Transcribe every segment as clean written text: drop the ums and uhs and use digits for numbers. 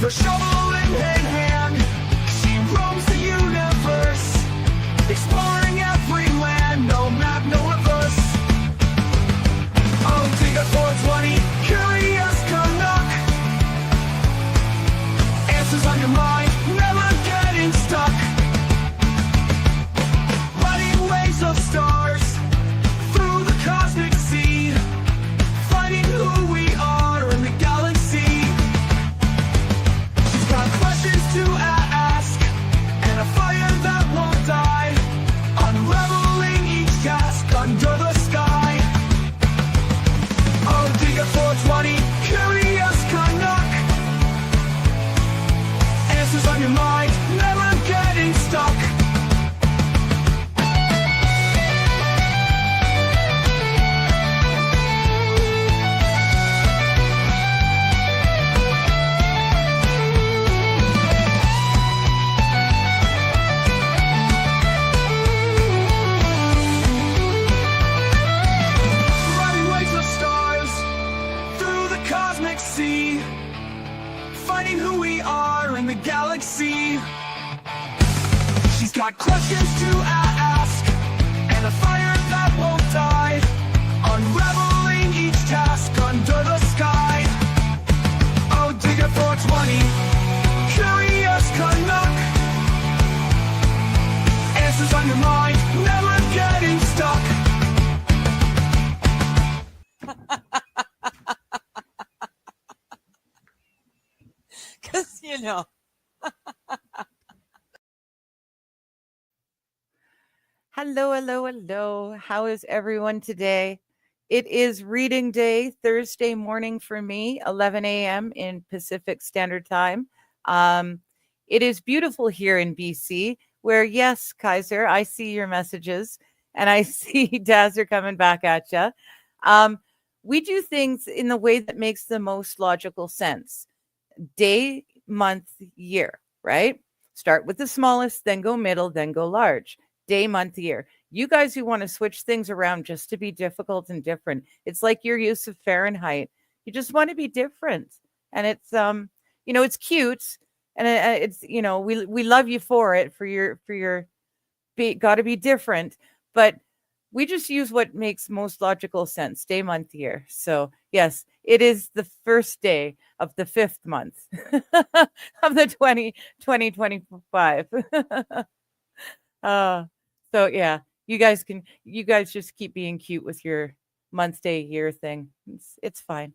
With her shovel in hand, she roams the universe, exploring every land, no map, no reverse. Oh, dig a 420, curious Canuck. Answers on your mind, never getting stuck. Riding waves of stars through the cosmic sea, finding who we are in the galaxy. She's got questions to ask and a fire that won't die, unraveling each task under the sky. Oh, dig a 420, curious Canuck. Answers on your mind, never getting stuck. Riding waves of stars through the cosmic sea, finding who we are in the galaxy. She's got questions to ask and a fire that won't die, unraveling each task under the sky. Oh, dig a 420, curious Canuck. Answers on your mind, never getting stuck. Because, you know. Hello, hello, hello. How is everyone today? It is reading day, Thursday morning for me, 11 a.m. in Pacific Standard Time. It is beautiful here in BC, where, yes, Kaiser, I see your messages, and I see Dazzer coming back at you. We do things in the way that makes the most logical sense. Day, month, year, right? Start with the smallest, then go middle, then go large. Day, month, year. You guys who want to switch things around just to be difficult and different, it's like your use of Fahrenheit. You just want to be different, and it's it's cute, and it's we love you for it, for your got to be different, but we just use what makes most logical sense. Day, month, year. So yes, it is the first day of the 5th month of the 2025. So yeah, you guys just keep being cute with your month, day, year thing. It's fine.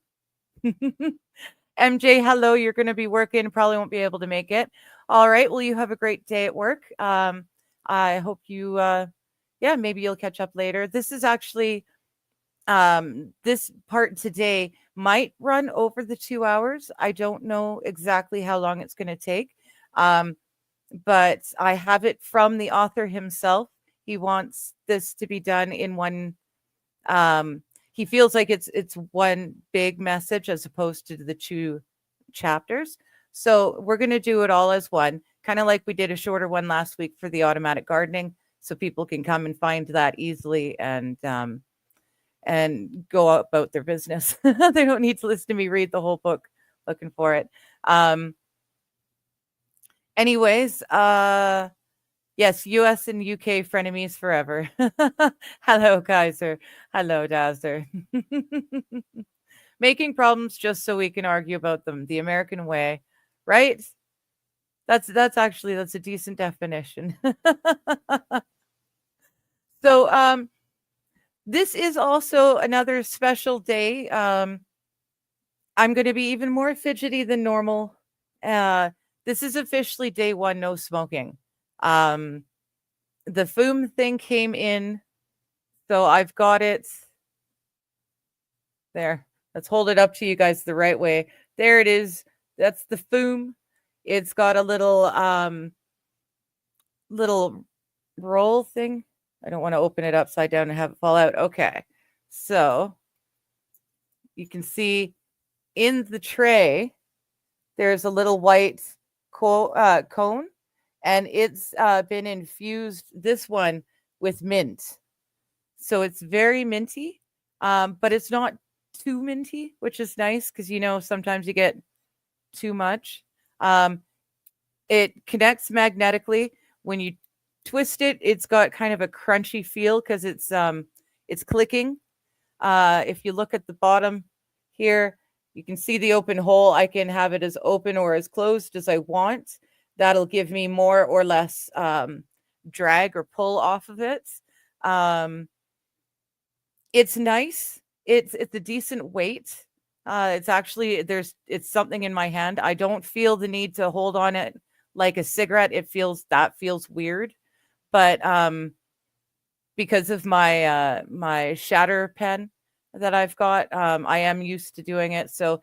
MJ, hello. You're going to be working. Probably won't be able to make it. All right. Well, you have a great day at work. I hope you, maybe you'll catch up later. This is actually, this part today might run over the 2 hours. I don't know exactly how long it's going to take. But I have it from the author himself. He wants this to be done in one. He feels like it's one big message as opposed to the 2 chapters. So we're going to do it all as one, kind of like we did a shorter one last week for the automatic gardening, so people can come and find that easily and go about their business. They don't need to listen to me read the whole book looking for it. Anyways, yes, US and UK frenemies forever. Hello, Kaiser. Hello, Dazzer. Making problems just so we can argue about them. The American way, right? That's a decent definition. So, this is also another special day. I'm going to be even more fidgety than normal. This is officially day 1, no smoking. The FOOM thing came in, so I've got it there. Let's hold it up to you guys the right way. There it is. That's the FOOM. It's got a little roll thing. I don't want to open it upside down and have it fall out. Okay. So you can see in the tray, there's a little white cone, and it's been infused, this one, with mint. So it's very minty, but it's not too minty, which is nice because, sometimes you get too much. It connects magnetically. When you twist it, it's got kind of a crunchy feel because it's clicking. If you look at the bottom here, you can see the open hole. I can have it as open or as closed as I want. That'll give me more or less drag or pull off of it. It's nice. It's a decent weight. It's actually it's something in my hand. I don't feel the need to hold on it like a cigarette. That feels weird. But because of my shatter pen that I've got, I am used to doing it. So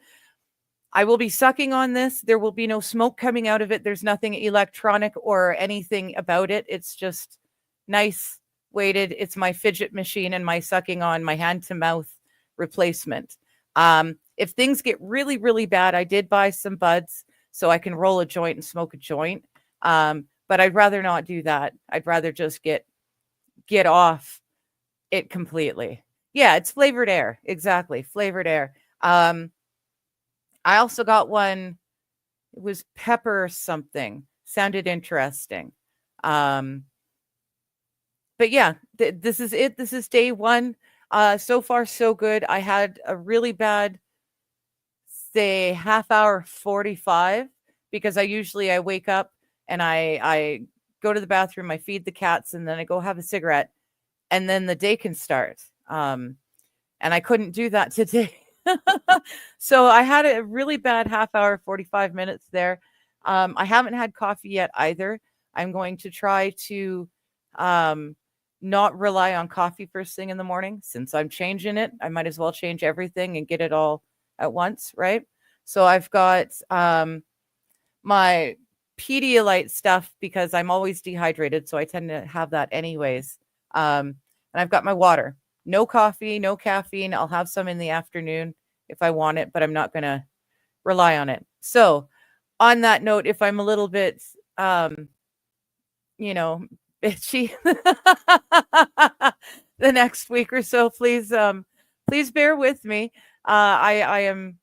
I will be sucking on this. There will be no smoke coming out of it. There's nothing electronic or anything about it. It's just nice weighted. It's my fidget machine and my sucking on, my hand to mouth replacement. If things get really, really bad, I did buy some buds so I can roll a joint and smoke a joint. But I'd rather not do that. I'd rather just get off it completely. Yeah, it's flavored air. Exactly. Flavored air. I also got one. It was pepper something. Sounded interesting. But yeah, this is it. This is day one. So far, so good. I had a really bad, say, half hour 45 because I wake up and I go to the bathroom, I feed the cats, and then I go have a cigarette, and then the day can start. And I couldn't do that today. So I had a really bad half hour, 45 minutes there. I haven't had coffee yet either. I'm going to try to not rely on coffee first thing in the morning. Since I'm changing it, I might as well change everything and get it all at once, right? So I've got my Pedialyte stuff because I'm always dehydrated, so I tend to have that anyways. And I've got my water. No coffee, no caffeine. I'll have some in the afternoon if I want it, but I'm not going to rely on it. So, on that note, if I'm a little bit, bitchy the next week or so, please bear with me. I'm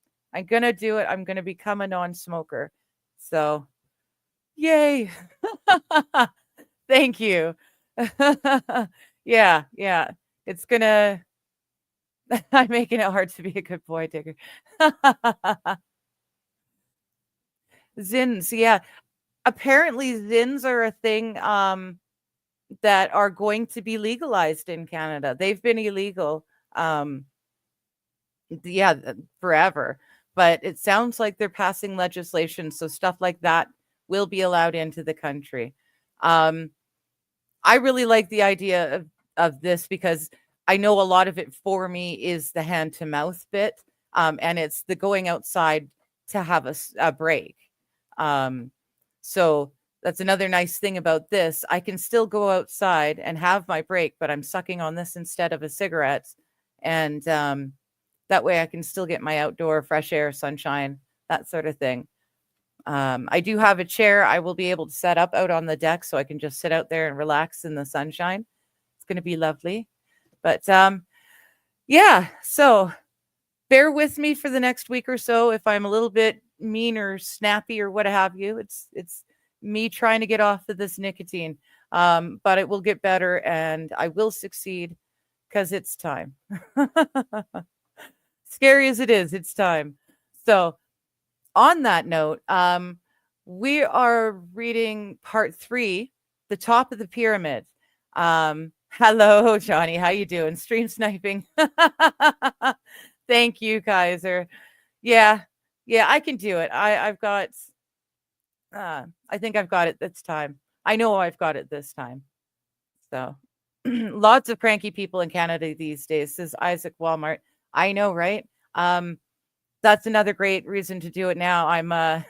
going to do it. I'm going to become a non-smoker. So, yay. Thank you. Yeah. It's going to I'm making it hard to be a good boy digger. Zins, yeah. Apparently zins are a thing that are going to be legalized in Canada. They've been illegal forever. But it sounds like they're passing legislation so stuff like that will be allowed into the country. I really like the idea of this because I know a lot of it for me is the hand to mouth bit. And it's the going outside to have a break. So that's another nice thing about this. I can still go outside and have my break, but I'm sucking on this instead of a cigarette. And that way I can still get my outdoor fresh air, sunshine, that sort of thing. I do have a chair I will be able to set up out on the deck so I can just sit out there and relax in the sunshine. It's going to be lovely. But yeah, so bear with me for the next week or so if I'm a little bit mean or snappy or what have you. It's me trying to get off of this nicotine. But it will get better and I will succeed because it's time. Scary as it is, it's time. So on that note, we are reading part 3, The Top of the Pyramid. Hello, Johnny. How you doing? Stream sniping. Thank you, Kaiser. Yeah, I can do it. I've got I think I've got it this time. I know I've got it this time. So lots of cranky people in Canada these days, says Isaac Walmart. I know, right? That's another great reason to do it now. I'm I'm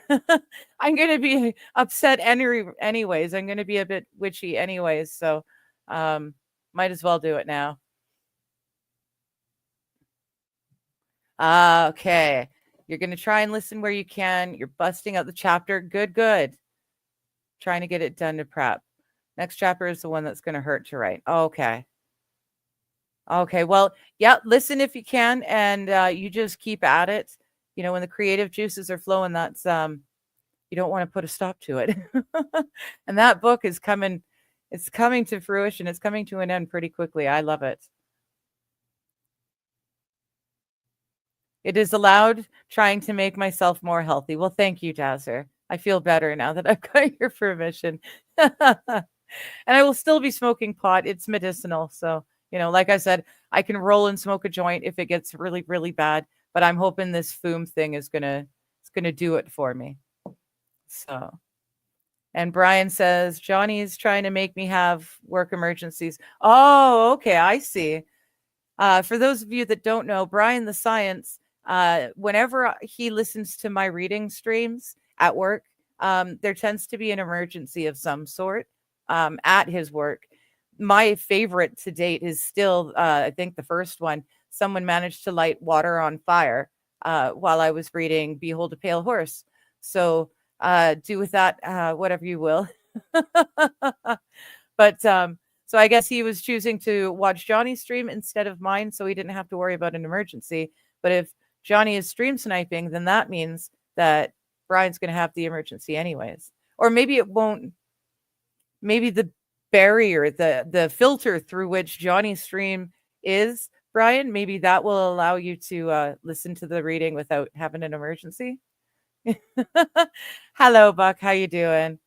gonna be upset anyways. I'm gonna be a bit witchy anyways. So might as well do it now. Okay. You're gonna try and listen where you can. You're busting out the chapter. Good. Trying to get it done to prep. Next chapter is the one that's gonna hurt to write. Okay. Well, yeah, listen if you can, and you just keep at it. You know, when the creative juices are flowing, that's you don't want to put a stop to it. And that book is coming, it's coming to fruition. It's coming to an end pretty quickly. I love it. It is allowed trying to make myself more healthy. Well, thank you, Jazzer. I feel better now that I've got your permission. And I will still be smoking pot. It's medicinal. So, like I said, I can roll and smoke a joint if it gets really, really bad. But I'm hoping this Foom thing is gonna do it for me. So, and Brian says Johnny's trying to make me have work emergencies. Oh, okay, I see. For those of you that don't know, Brian the Science, whenever he listens to my reading streams at work, there tends to be an emergency of some sort at his work. My favorite to date is still, I think, the first one. Someone managed to light water on fire while I was reading Behold a Pale Horse. So do with that whatever you will. But so I guess he was choosing to watch Johnny's stream instead of mine, so he didn't have to worry about an emergency. But if Johnny is stream sniping, then that means that Brian's going to have the emergency anyways. Or maybe it won't. Maybe the barrier, the filter through which Johnny's stream is, Brian, maybe that will allow you to listen to the reading without having an emergency. Hello, Buck. How you doing?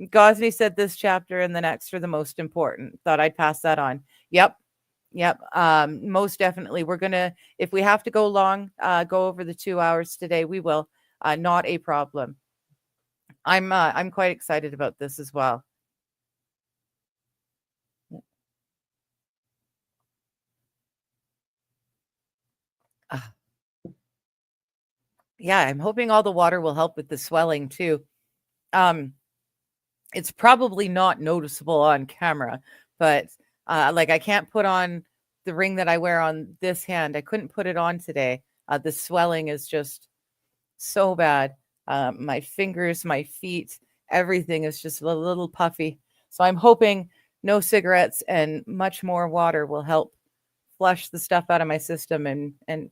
Gosney said this chapter and the next are the most important. Thought I'd pass that on. Yep. Most definitely. We're gonna, if we have to go long, go over the 2 hours today, we will. Not a problem. I'm quite excited about this as well. Yeah, I'm hoping all the water will help with the swelling too. It's probably not noticeable on camera, but like I can't put on the ring that I wear on this hand. I couldn't put it on today. The swelling is just so bad. My fingers, my feet, everything is just a little puffy. So I'm hoping no cigarettes and much more water will help flush the stuff out of my system and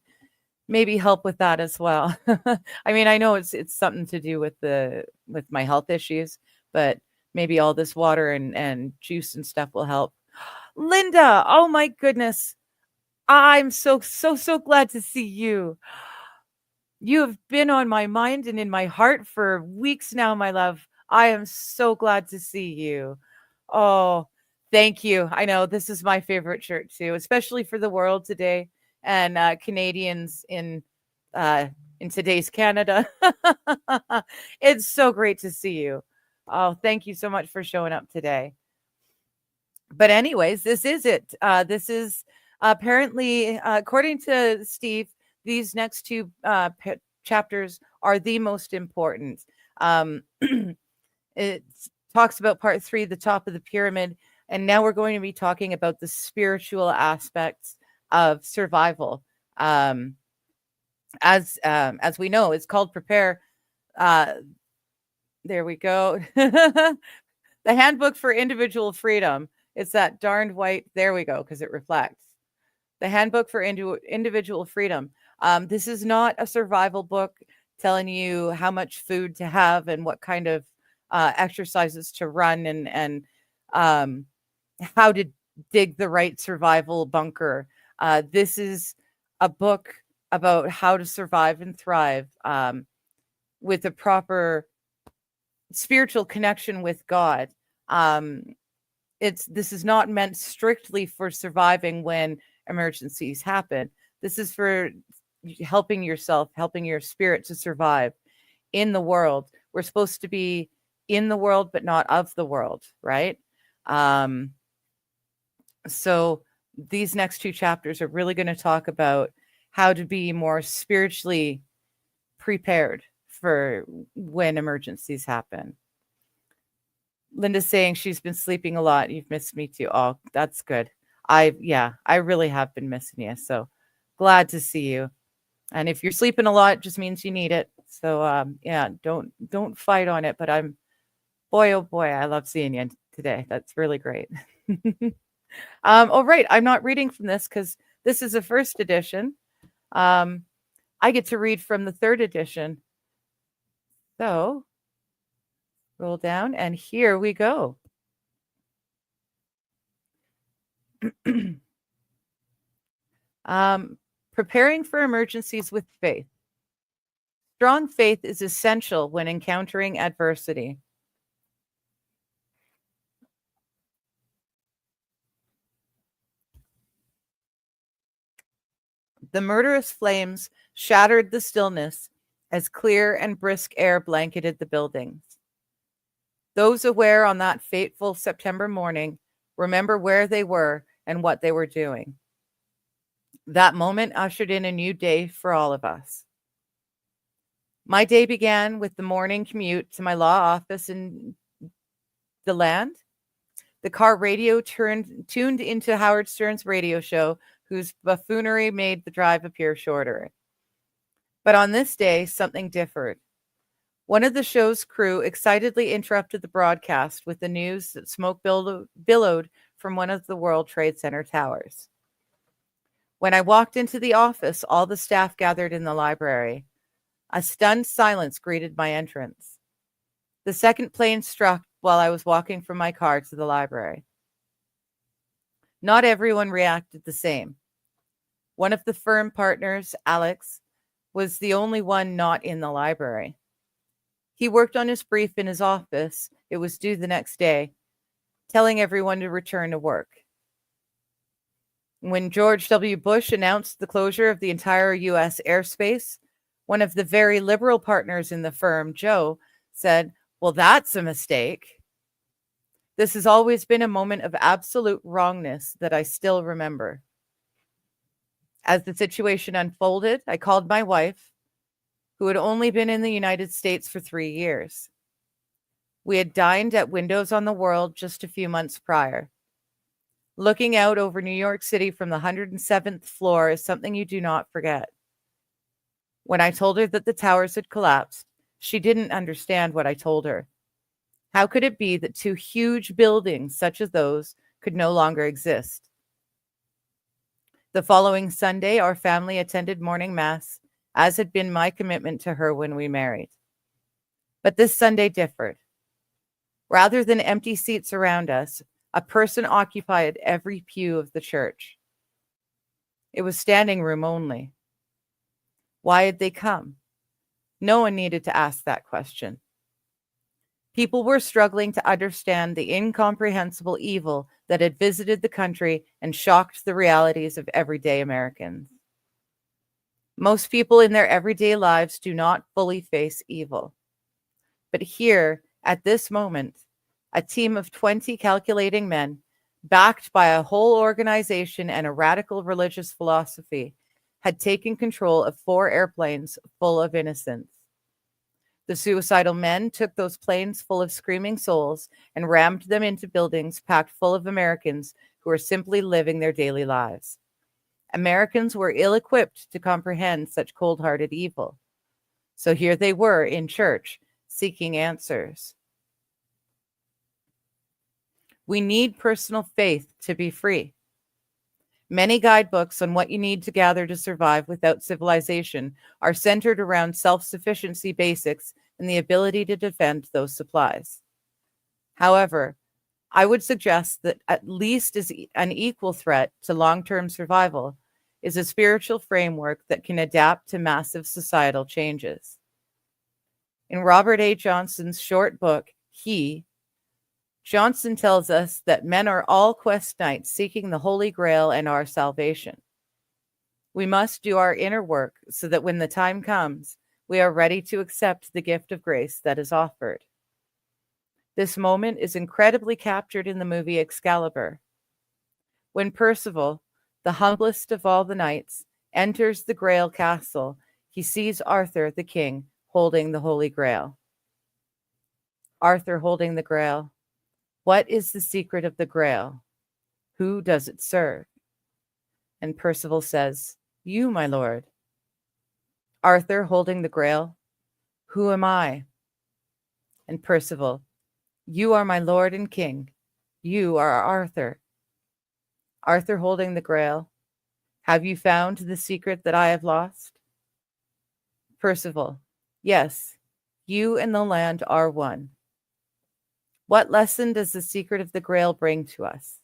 maybe help with that as well. I mean, I know it's something to do with my health issues, but maybe all this water and juice and stuff will help. Linda, oh my goodness. I'm so glad to see you. You have been on my mind and in my heart for weeks now, my love. I am so glad to see you. Oh, thank you. I know this is my favorite shirt too, especially for the world today and Canadians in today's Canada. It's so great to see you. Oh, thank you so much for showing up today. But anyways, this is it. This is apparently, according to Steve, these next two chapters are the most important. It talks about part 3, the top of the pyramid, and now we're going to be talking about the spiritual aspects of survival. As we know, it's called Prepare. There we go. The Handbook for Individual Freedom. It's that darned white. There we go, because it reflects. The Handbook for Individual Freedom. This is not a survival book telling you how much food to have and what kind of exercises to run and how to dig the right survival bunker. This is a book about how to survive and thrive with a proper spiritual connection with God. This is not meant strictly for surviving when emergencies happen. This is for helping yourself, helping your spirit to survive in the world. We're supposed to be in the world, but not of the world, right? So these next 2 chapters are really going to talk about how to be more spiritually prepared for when emergencies happen. Linda's saying she's been sleeping a lot. You've missed me too. Oh, that's good. I really have been missing you. So glad to see you. And if you're sleeping a lot, it just means you need it. So yeah, don't fight on it. But boy, oh boy, I love seeing you today. That's really great. Oh, right. I'm not reading from this because this is a first edition. I get to read from the 3rd edition. So Roll down, and here we go. um, Preparing for emergencies with faith. Strong faith is essential when encountering adversity. The murderous flames shattered the stillness as clear and brisk air blanketed the buildings. Those aware on that fateful September morning remember where they were and what they were doing. That moment ushered in a new day for all of us. My day began with the morning commute to my law office in the land. The car radio tuned into Howard Stern's radio show, whose buffoonery made the drive appear shorter. But on this day, something differed. One of the show's crew excitedly interrupted the broadcast with the news that smoke billowed from one of the World Trade Center towers. When I walked into the office, all the staff gathered in the library. A stunned silence greeted my entrance. The second plane struck while I was walking from my car to the library. Not everyone reacted the same. One of the firm partners, Alex, was the only one not in the library. He worked on his brief in his office. It was due the next day, telling everyone to return to work. When George W. Bush announced the closure of the entire U.S. airspace, one of the very liberal partners in the firm, Joe, said, "Well, that's a mistake." This has always been a moment of absolute wrongness that I still remember. As the situation unfolded, I called my wife, who had only been in the United States for 3 years. We had dined at Windows on the World just a few months prior. Looking out over New York City from the 107th floor is something you do not forget. When I told her that the towers had collapsed, she didn't understand what I told her. How could it be that two huge buildings such as those could no longer exist? The following Sunday, our family attended morning mass, as had been my commitment to her when we married. But this Sunday differed. Rather than empty seats around us, a person occupied every pew of the church. It was standing room only. Why had they come? No one needed to ask that question. People were struggling to understand the incomprehensible evil that had visited the country and shocked the realities of everyday Americans. Most people in their everyday lives do not fully face evil. But here, at this moment, a team of 20 calculating men, backed by a whole organization and a radical religious philosophy, had taken control of 4 airplanes full of innocents. The suicidal men took those planes full of screaming souls and rammed them into buildings packed full of Americans who were simply living their daily lives. Americans were ill-equipped to comprehend such cold-hearted evil. So here they were in church, seeking answers. We need personal faith to be free. Many guidebooks on what you need to gather to survive without civilization are centered around self-sufficiency basics and the ability to defend those supplies. However, I would suggest that at least as an equal threat to long-term survival is a spiritual framework that can adapt to massive societal changes. In Robert A. Johnson's short book, Johnson tells us that men are all quest knights seeking the Holy Grail and our salvation. We must do our inner work so that when the time comes, we are ready to accept the gift of grace that is offered. This moment is incredibly captured in the movie Excalibur. When Percival, the humblest of all the knights, enters the Grail castle, he sees Arthur, the king, holding the Holy Grail. Arthur holding the Grail. What is the secret of the Grail? Who does it serve? And Percival says, "You, my lord." Arthur holding the Grail. Who am I? And Percival, "You are my lord and king. You are Arthur." Arthur holding the Grail. Have you found the secret that I have lost? Percival, yes, you and the land are one. What lesson does the secret of the Grail bring to us?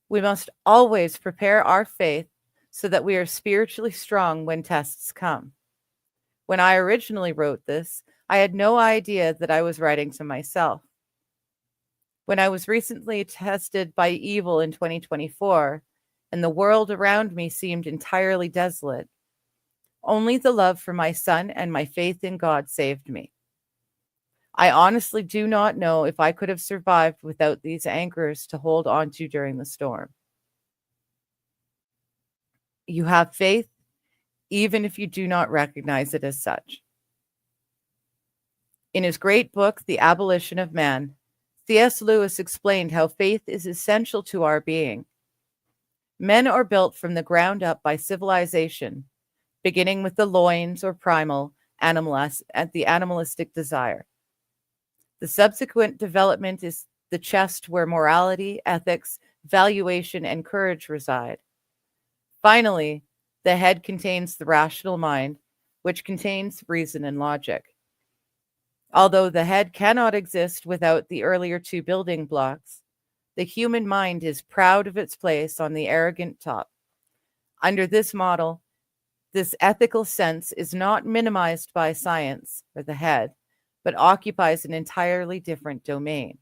We must always prepare our faith so that we are spiritually strong when tests come. When I originally wrote this, I had no idea that I was writing to myself. When I was recently tested by evil in 2024, and the world around me seemed entirely desolate, only the love for my son and my faith in God saved me. I honestly do not know if I could have survived without these anchors to hold on to during the storm. You have faith, even if you do not recognize it as such. In his great book, The Abolition of Man, C.S. Lewis explained how faith is essential to our being. Men are built from the ground up by civilization, beginning with the loins or primal at the animalistic desire. The subsequent development is the chest where morality, ethics, valuation, and courage reside. Finally, the head contains the rational mind, which contains reason and logic. Although the head cannot exist without the earlier two building blocks, the human mind is proud of its place on the arrogant top. Under this model, this ethical sense is not minimized by science or the head, but occupies an entirely different domain.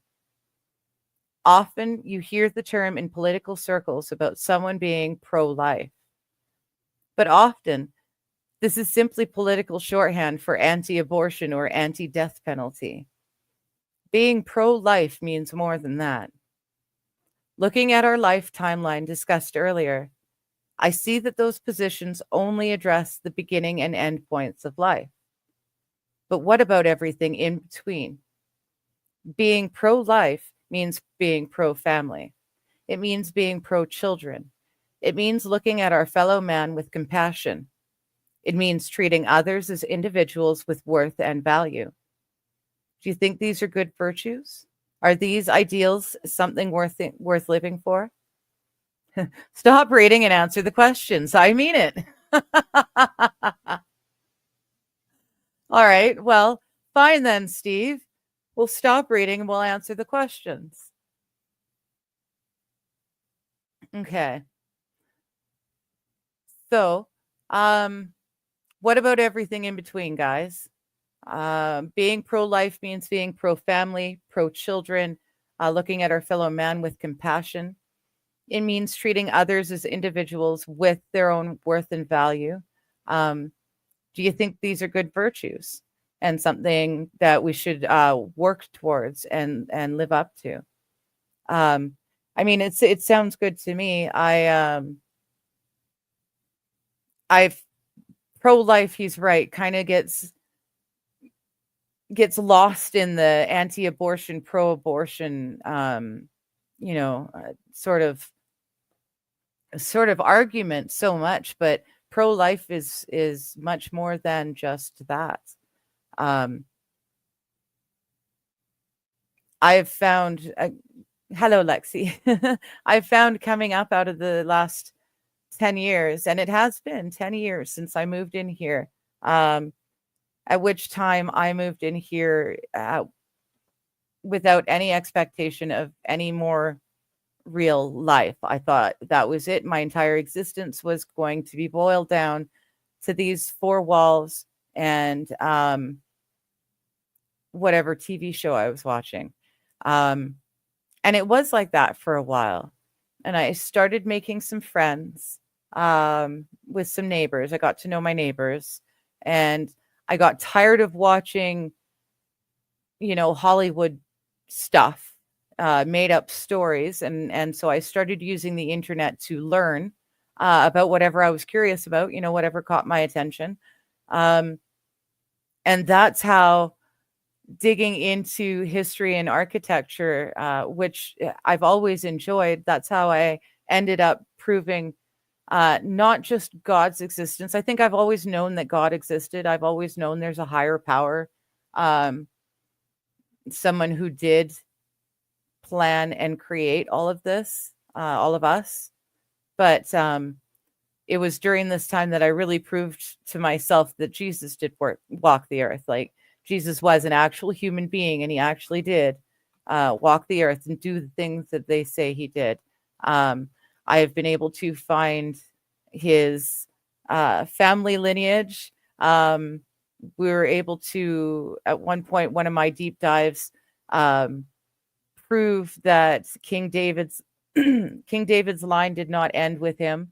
Often you hear the term in political circles about someone being pro-life, but often this is simply political shorthand for anti-abortion or anti-death penalty. Being pro-life means more than that. Looking at our life timeline discussed earlier, I see that those positions only address the beginning and end points of life. But what about everything in between? Being pro-life means being pro-family. It means being pro-children. It means looking at our fellow man with compassion. It means treating others as individuals with worth and value. Do you think these are good virtues? Are these ideals something worth living for? Stop reading and answer the questions. I mean it. All right. Well, fine then, Steve. We'll stop reading and we'll answer the questions. Okay. So, what about everything in between, guys? Being pro-life means being pro-family, pro-children, looking at our fellow man with compassion. It means treating others as individuals with their own worth and value. Do you think these are good virtues and something that we should work towards and live up to? I mean, it sounds good to me. I've pro-life, he's right, kind of gets lost in the anti-abortion, pro-abortion, sort of argument so much, but pro-life is much more than just that. I've found, hello, Lexi. I've found coming up out of the last 10 years, and it has been 10 years since I moved in here, at which time I moved in here without any expectation of any more real life. I thought that was it. My entire existence was going to be boiled down to these four walls and whatever TV show I was watching. And it was like that for a while. And I started making some friends with some neighbors. I got to know my neighbors, and I got tired of watching, Hollywood stuff, made up stories. And so I started using the internet to learn about whatever I was curious about, whatever caught my attention. And that's how digging into history and architecture, which I've always enjoyed, that's how I ended up proving not just God's existence. I think I've always known that God existed. I've always known there's a higher power, someone who did plan and create all of this, all of us. But it was during this time that I really proved to myself that Jesus did walk the earth. Like, Jesus was an actual human being, and he actually did walk the earth and do the things that they say he did. I have been able to find his family lineage. We were able to, at one point, one of my deep dives, prove that King David's King David's line did not end with him.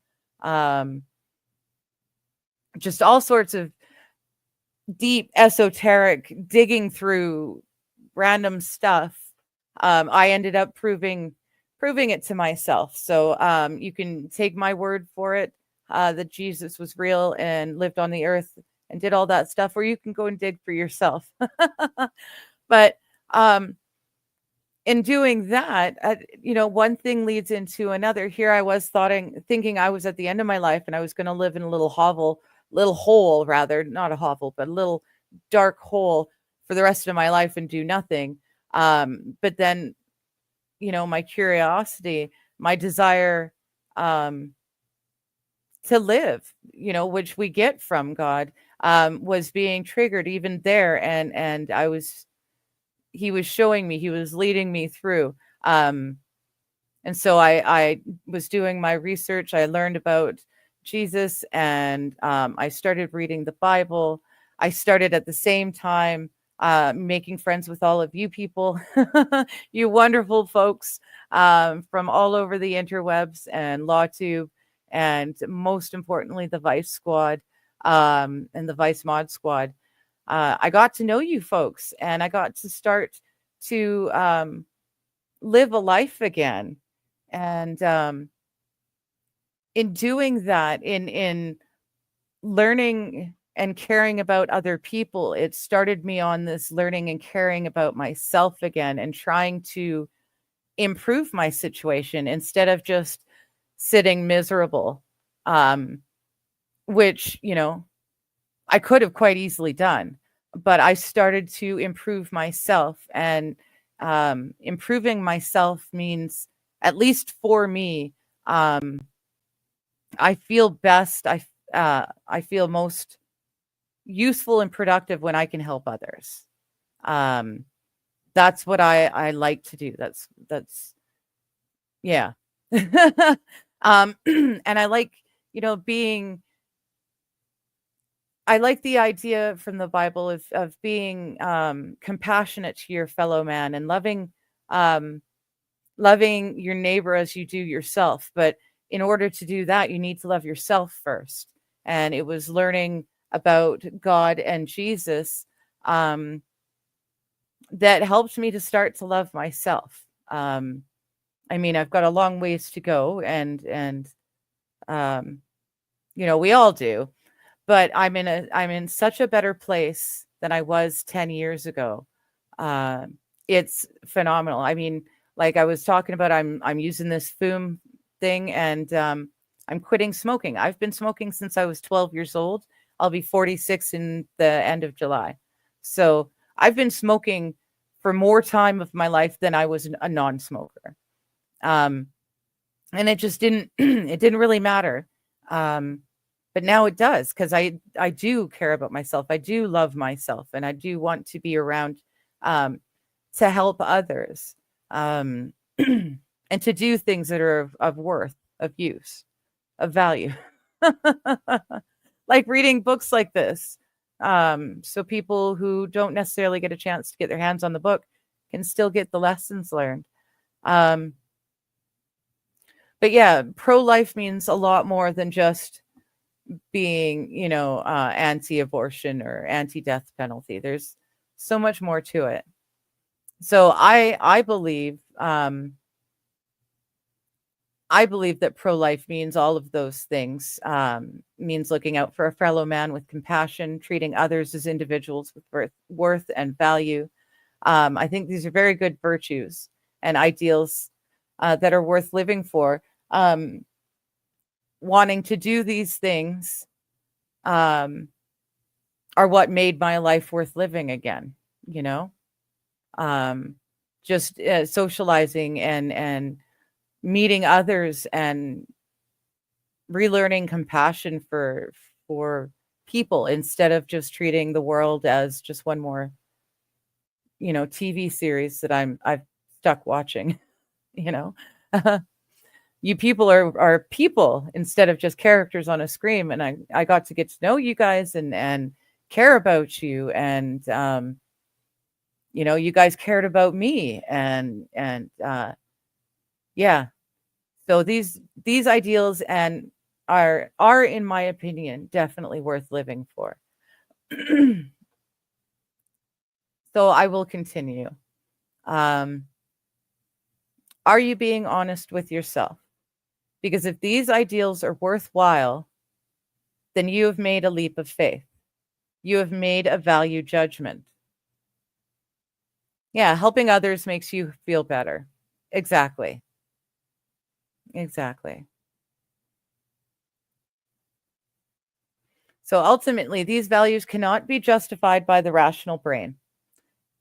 Just all sorts of deep esoteric digging through random stuff. I ended up proving it to myself. So you can take my word for it that Jesus was real and lived on the earth and did all that stuff, or you can go and dig for yourself. But in doing that, one thing leads into another. Here I was thinking I was at the end of my life and I was going to live in a little hole, rather, not a hovel, but a little dark hole for the rest of my life and do nothing. But then, my curiosity, my desire to live, which we get from God, was being triggered even there. And he was showing me, he was leading me through. And so I was doing my research. I learned about Jesus, and I started reading the Bible. I started at the same time making friends with all of you people, you wonderful folks from all over the interwebs and LawTube, and most importantly, the Vice Squad and the Vice Mod Squad. I got to know you folks, and I got to start to live a life again. And in doing that, in learning and caring about other people, it started me on this learning and caring about myself again, and trying to improve my situation instead of just sitting miserable, which, I could have quite easily done. But I started to improve myself, and improving myself means, at least for me, I feel best. I feel most useful and productive when I can help others. That's what I like to do. That's yeah. And I like, being. I like the idea from the Bible of being compassionate to your fellow man, and um, loving your neighbor as you do yourself. But in order to do that, you need to love yourself first. And it was learning about God and Jesus that helped me to start to love myself. I've got a long ways to go, and we all do. But I'm in such a better place than I was 10 years ago. It's phenomenal. Like I was talking about, I'm using this Foom thing, and I'm quitting smoking. I've been smoking since I was 12 years old. I'll be 46 in the end of July. So I've been smoking for more time of my life than I was a non-smoker. And it just didn't it didn't really matter. But now it does, because I do care about myself. I do love myself, and I do want to be around to help others, and to do things that are of worth, of use, of value. Like reading books like this. So people who don't necessarily get a chance to get their hands on the book can still get the lessons learned. But yeah, pro-life means a lot more than just being, anti-abortion or anti-death penalty. There's so much more to it. So I believe that pro-life means all of those things. Means looking out for a fellow man with compassion, treating others as individuals with worth and value. I think these are very good virtues and ideals that are worth living for. Wanting to do these things are what made my life worth living again, just socializing and meeting others, and relearning compassion for people, instead of just treating the world as just one more TV series that I've stuck watching. you know you people are people instead of just characters on a screen, and I got to get to know you guys and care about you, and you guys cared about me, and yeah. So these ideals and are in my opinion definitely worth living for. So I will continue. um are you being honest with yourself? Because if these ideals are worthwhile, then you have made a leap of faith. You have made a value judgment. Yeah, helping others makes you feel better. Exactly. Exactly. So ultimately, these values cannot be justified by the rational brain.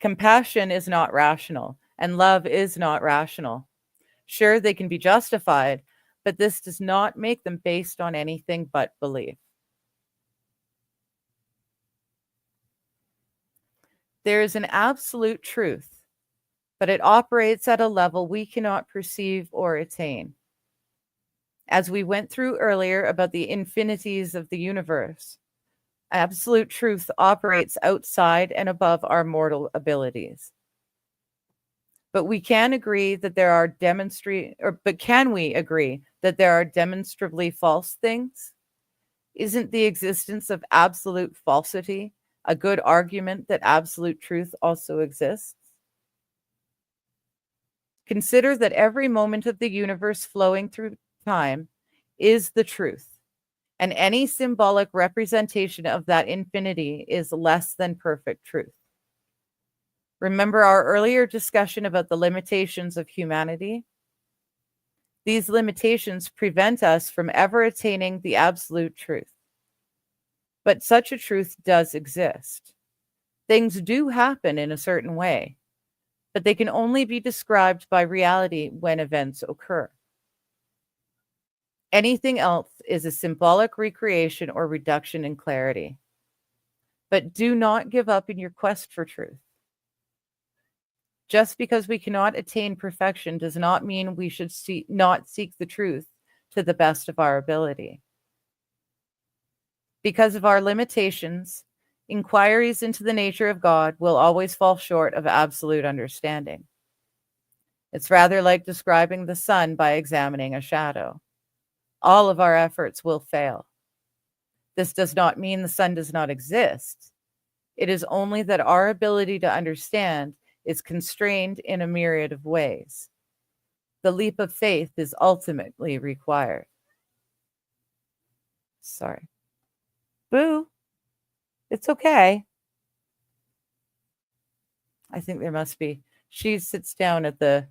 Compassion is not rational, and love is not rational. Sure, they can be justified, but this does not make them based on anything but belief. There is an absolute truth, but it operates at a level we cannot perceive or attain. As we went through earlier about the infinities of the universe, absolute truth operates outside and above our mortal abilities. But we can agree that there are but can we agree that there are demonstrably false things? Isn't the existence of absolute falsity a good argument that absolute truth also exists? Consider that every moment of the universe flowing through time is the truth, and any symbolic representation of that infinity is less than perfect truth. Remember our earlier discussion about the limitations of humanity? These limitations prevent us from ever attaining the absolute truth. But such a truth does exist. Things do happen in a certain way, but they can only be described by reality when events occur. Anything else is a symbolic recreation or reduction in clarity. But do not give up in your quest for truth. Just because we cannot attain perfection does not mean we should not seek the truth to the best of our ability. Because of our limitations, inquiries into the nature of God will always fall short of absolute understanding. It's rather like describing the sun by examining a shadow. All of our efforts will fail. This does not mean the sun does not exist. It is only that our ability to understand is constrained in a myriad of ways. The leap of faith is ultimately required. Sorry. Boo. It's okay. I think there must be. She sits down at the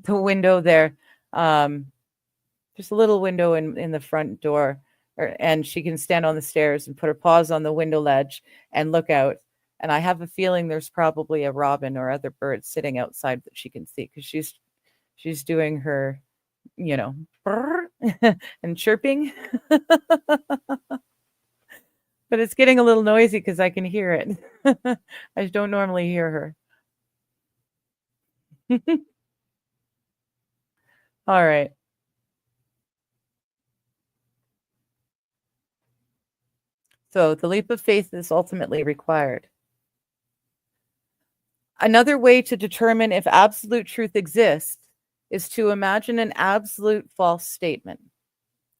window there. There's a little window in the front door, and she can stand on the stairs and put her paws on the window ledge and look out. And I have a feeling there's probably a robin or other bird sitting outside that she can see, because she's doing her, brr, and chirping. But it's getting a little noisy because I can hear it. I don't normally hear her. All right. So the leap of faith is ultimately required. Another way to determine if absolute truth exists is to imagine an absolute false statement.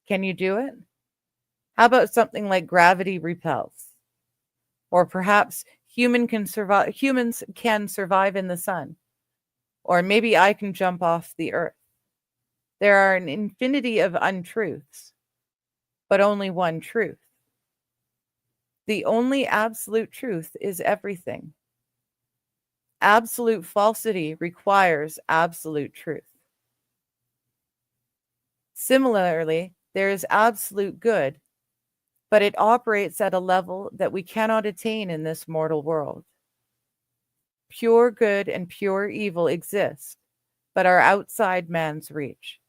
Can you do it? How about something like gravity repels? Or perhaps humans can survive in the sun. Or maybe I can jump off the earth. There are an infinity of untruths, but only one truth. The only absolute truth is everything. Absolute falsity requires absolute truth. Similarly, there is absolute good, but it operates at a level that we cannot attain in this mortal world. Pure good and pure evil exist, but are outside man's reach.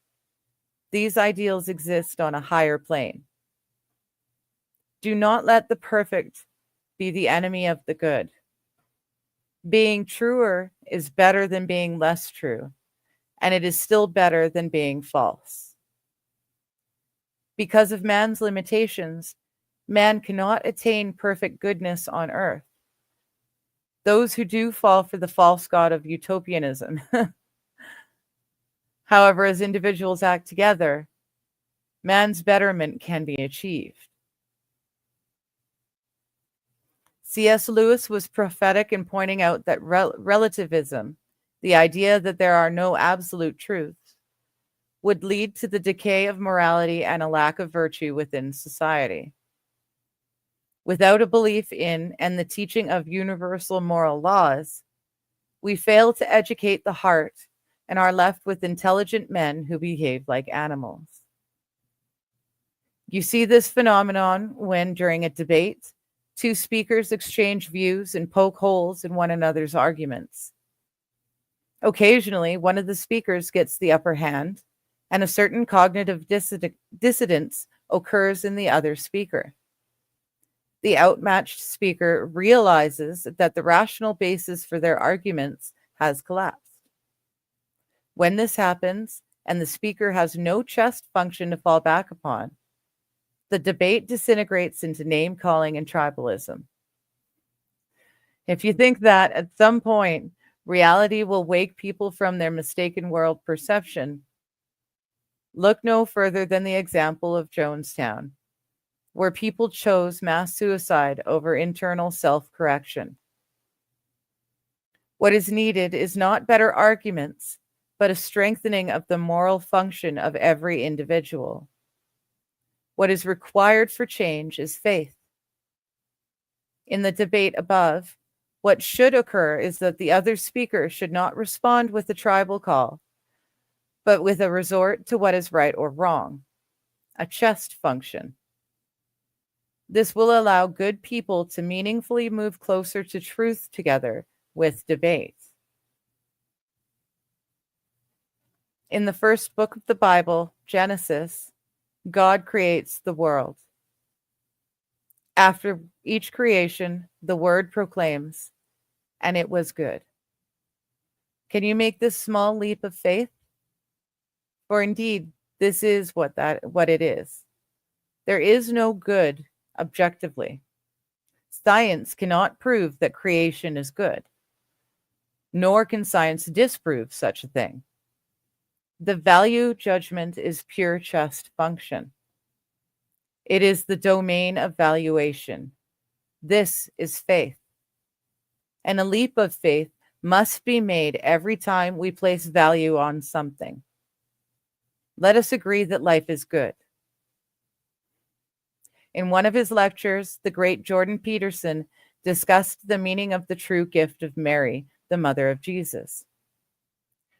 These ideals exist on a higher plane. Do not let the perfect be the enemy of the good. Being truer is better than being less true, and it is still better than being false. Because of man's limitations, man cannot attain perfect goodness on earth. Those who do fall for the false god of utopianism. However, as individuals act together, man's betterment can be achieved. C.S. Lewis was prophetic in pointing out that relativism, the idea that there are no absolute truths, would lead to the decay of morality and a lack of virtue within society. Without a belief in and the teaching of universal moral laws, we fail to educate the heart and are left with intelligent men who behave like animals. You see this phenomenon when, during a debate, two speakers exchange views and poke holes in one another's arguments. Occasionally, one of the speakers gets the upper hand, and a certain cognitive dissonance occurs in the other speaker. The outmatched speaker realizes that the rational basis for their arguments has collapsed. When this happens, and the speaker has no chest function to fall back upon, the debate disintegrates into name-calling and tribalism. If you think that at some point reality will wake people from their mistaken world perception, look no further than the example of Jonestown, where people chose mass suicide over internal self-correction. What is needed is not better arguments, but a strengthening of the moral function of every individual. What is required for change is faith. In the debate above, what should occur is that the other speaker should not respond with a tribal call, but with a resort to what is right or wrong, a chest function. This will allow good people to meaningfully move closer to truth together with debate. In the first book of the Bible, Genesis, God creates the world. After each creation, the word proclaims, and it was good. Can you make this small leap of faith? For indeed, this is what it is. There is no good objectively. Science cannot prove that creation is good, nor can science disprove such a thing. The value judgment is pure chest function. It is the domain of valuation. This is faith. And a leap of faith must be made every time we place value on something. Let us agree that life is good. In one of his lectures, the great Jordan Peterson discussed the meaning of the true gift of Mary, the mother of Jesus.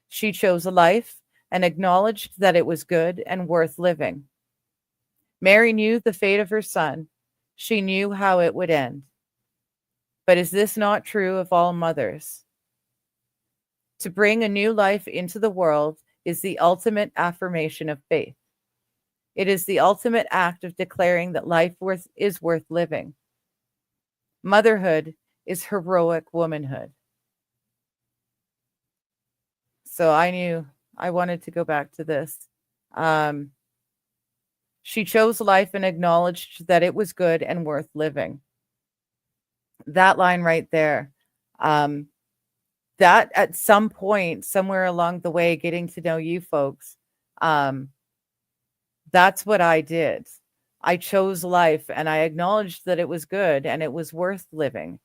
She chose a life and acknowledged that it was good and worth living. Mary knew the fate of her son. She knew how it would end. But is this not true of all mothers? To bring a new life into the world is the ultimate affirmation of faith. It is the ultimate act of declaring that life is worth living. Motherhood is heroic womanhood. So I knew I wanted to go back to this. She chose life and acknowledged that it was good and worth living. That line right there, that at some point, somewhere along the way, getting to know you folks, that's what I did. I chose life and I acknowledged that it was good and it was worth living.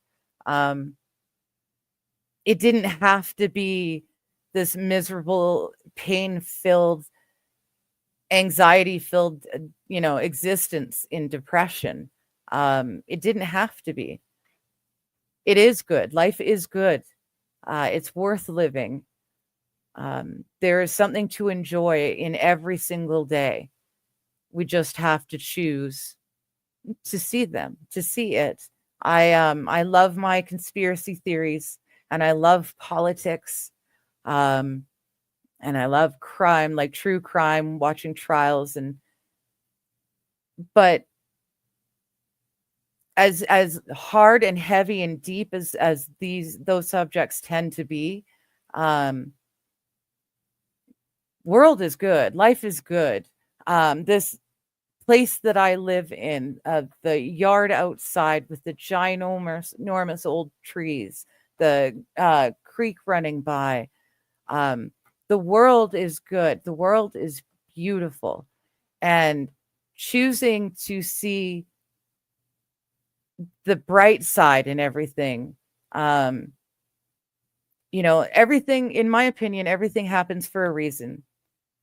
It didn't have to be this miserable, pain-filled, anxiety-filled, existence in depression. It didn't have to be. It is good. Life is good. It's worth living. There is something to enjoy in every single day. We just have to choose to see them, to see it. I love my conspiracy theories and I love politics. And I love crime, like true crime, watching trials. But as hard and heavy and deep as those subjects tend to be, um, world is good, life is good. This place that I live in, the yard outside with the ginormous enormous old trees, the creek running by, um, the world is good. The world is beautiful, and choosing to see the bright side in everything. Um, everything, in my opinion, everything happens for a reason.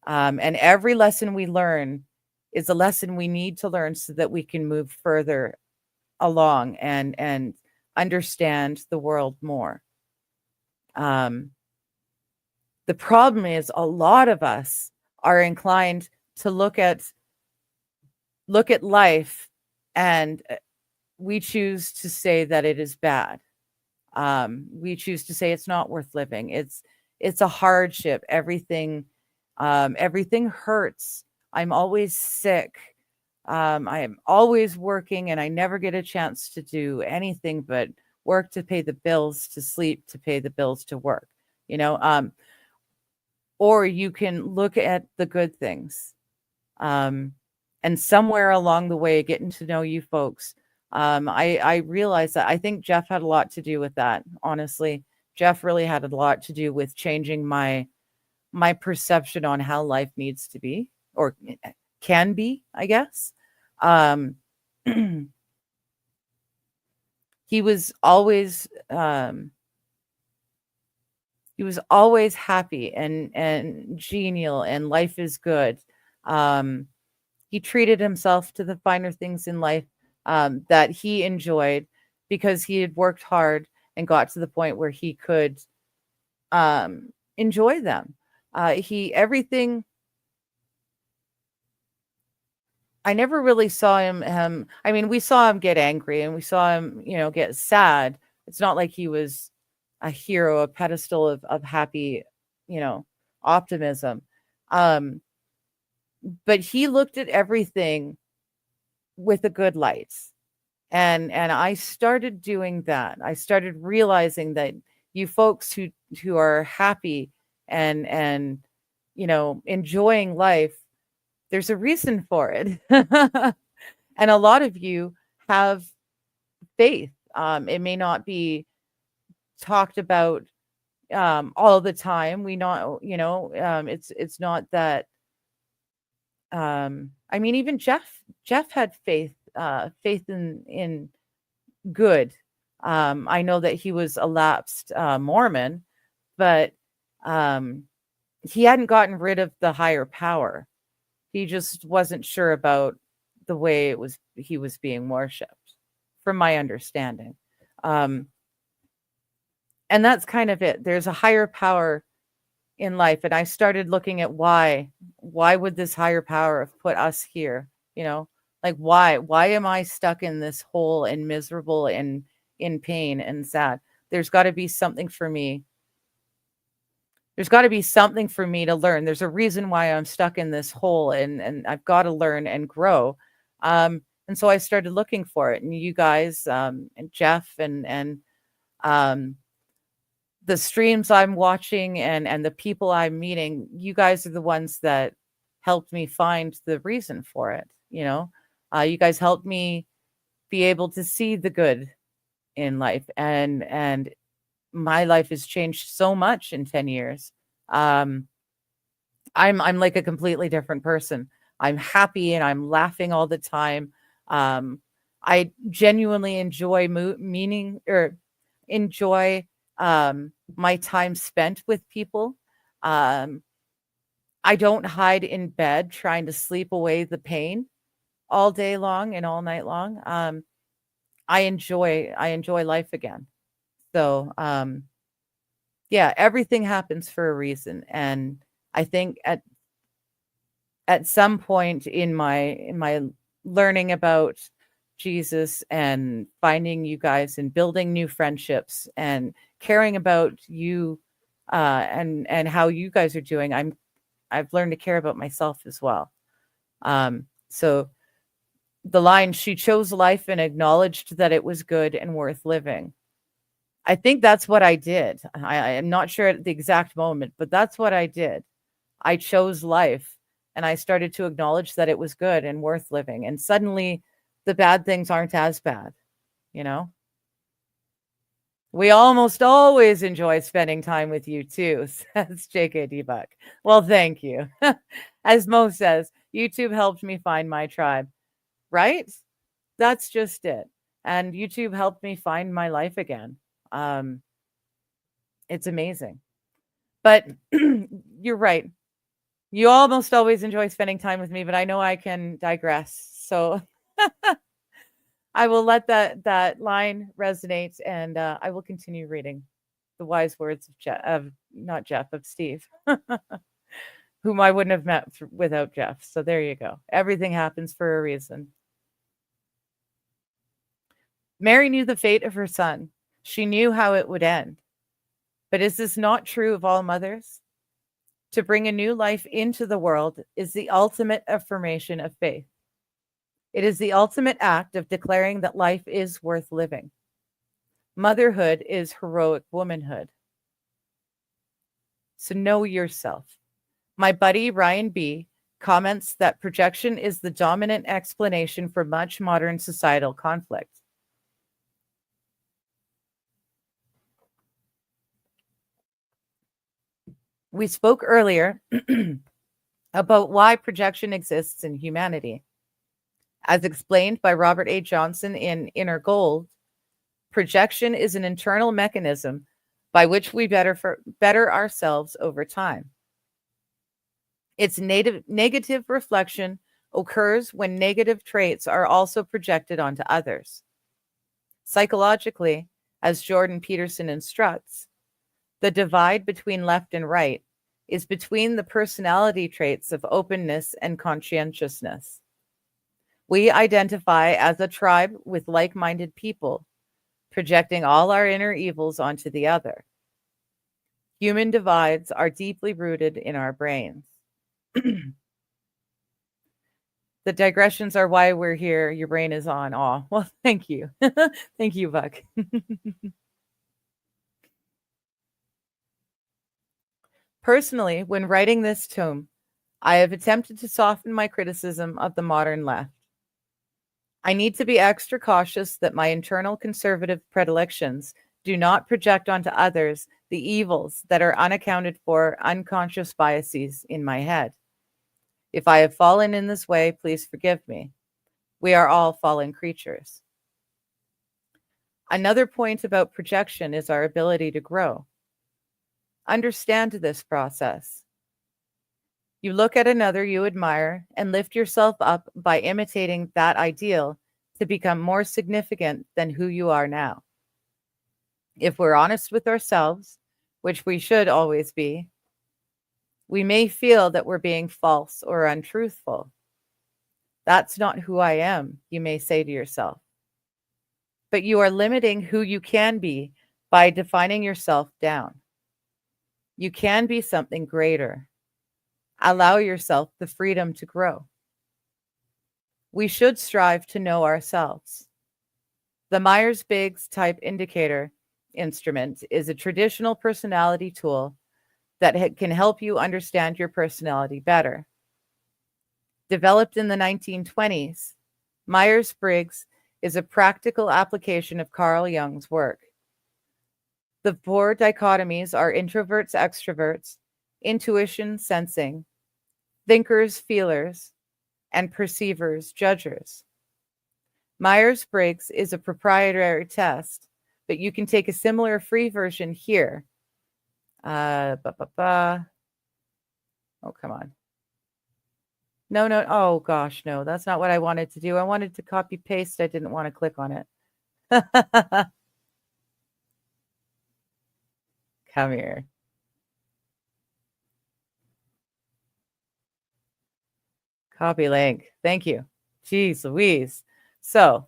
And every lesson we learn is a lesson we need to learn so that we can move further along and understand the world more. Um, the problem is a lot of us are inclined to look at life, and we choose to say that it is bad. We choose to say it's not worth living. It's a hardship. Everything hurts. I'm always sick. I am always working, and I never get a chance to do anything but work to pay the bills, to sleep, to pay the bills, to work. You know, or you can look at the good things. Um, and somewhere along the way, getting to know you folks, I realized that I think Jeff had a lot to do with that. Honestly, Jeff really had a lot to do with changing my perception on how life needs to be, or can be, I guess. Um, he was always happy and genial, and life is good. Um, he treated himself to the finer things in life, that he enjoyed, because he had worked hard and got to the point where he could enjoy them. He everything I never really saw him. I mean, we saw him get angry, and we saw him, get sad. It's not like he was a hero, a pedestal of happy, you know, optimism. Um, but he looked at everything with a good light. And I started doing that. I started realizing that you folks who are happy and enjoying life, there's a reason for it. And a lot of you have faith. It may not be talked about all the time. We not, it's not that. I mean, even Jeff had faith in good. I know that he was a lapsed Mormon, but um, he hadn't gotten rid of the higher power. He just wasn't sure about the way he was being worshipped, from my understanding. Um, and that's kind of it. There's a higher power in life, and I started looking at why would this higher power have put us here, like why am I stuck in this hole and miserable and in pain and sad? There's got to be something for me. There's got to be something for me to learn. There's a reason why I'm stuck in this hole, and I've got to learn and grow. And so I started looking for it, and you guys, and Jeff, and um the streams I'm watching, and the people I'm meeting, you guys are the ones that helped me find the reason for it. You guys helped me be able to see the good in life, and my life has changed so much in 10 years. Um, I'm like a completely different person. I'm happy and I'm laughing all the time. Um, I genuinely enjoy meaning, or enjoy my time spent with people. Um, I don't hide in bed trying to sleep away the pain all day long and all night long. I enjoy life again. So yeah, everything happens for a reason, and I think at some point in my learning about Jesus and finding you guys and building new friendships and caring about you, and how you guys are doing, I've learned to care about myself as well. So The line, she chose life and acknowledged that it was good and worth living. I think that's what I did. I am not sure at the exact moment, but that's what I did. I chose life and I started to acknowledge that it was good and worth living. And suddenly the bad things aren't as bad, you know? We almost always enjoy spending time with you too, says JKD Buck. Well, thank you. As Mo says, YouTube helped me find my tribe, right? That's just it. And YouTube helped me find my life again. Um, it's amazing. But you're right. You almost always enjoy spending time with me, but I know I can digress. So I will let that line resonate, and I will continue reading the wise words of not Jeff, of Steve, whom I wouldn't have met without Jeff. So there you go. Everything happens for a reason. Mary knew the fate of her son. She knew how it would end. But is this not true of all mothers? To bring a new life into the world is the ultimate affirmation of faith. It is the ultimate act of declaring that life is worth living. Motherhood is heroic womanhood. So know yourself. My buddy Ryan B. comments that projection is the dominant explanation for much modern societal conflict. We spoke earlier about why projection exists in humanity. As explained by Robert A. Johnson in Inner Gold, projection is an internal mechanism by which we better ourselves over time. Its negative reflection occurs when negative traits are also projected onto others. Psychologically, as Jordan Peterson instructs, the divide between left and right is between the personality traits of openness and conscientiousness. We identify as a tribe with like-minded people, projecting all our inner evils onto the other. Human divides are deeply rooted in our brains. The digressions are why we're here. Your brain is on. Oh, well, thank you. Thank you, Buck. Personally, when writing this tome, I have attempted to soften my criticism of the modern left. I need to be extra cautious that my internal conservative predilections do not project onto others the evils that are unaccounted for unconscious biases in my head. If I have fallen in this way, please forgive me. We are all fallen creatures. Another point about projection is our ability to grow. Understand this process. You look at another you admire and lift yourself up by imitating that ideal to become more significant than who you are now. If we're honest with ourselves, which we should always be, we may feel that we're being false or untruthful. That's not who I am, you may say to yourself. But you are limiting who you can be by defining yourself down. You can be something greater. Allow yourself the freedom to grow. We should strive to know ourselves. The Myers-Briggs Type Indicator instrument is a traditional personality tool that can help you understand your personality better. Developed in the 1920s, Myers-Briggs is a practical application of Carl Jung's work. The 4 dichotomies are introverts, extroverts, intuition, sensing, thinkers, feelers, and perceivers, judgers. Myers-Briggs is a proprietary test, but you can take a similar free version here. Oh, come on. No. Oh, gosh, no. That's not what I wanted to do. I wanted to copy paste. I didn't want to click on it. Come here. Copy link. Thank you. Jeez Louise. So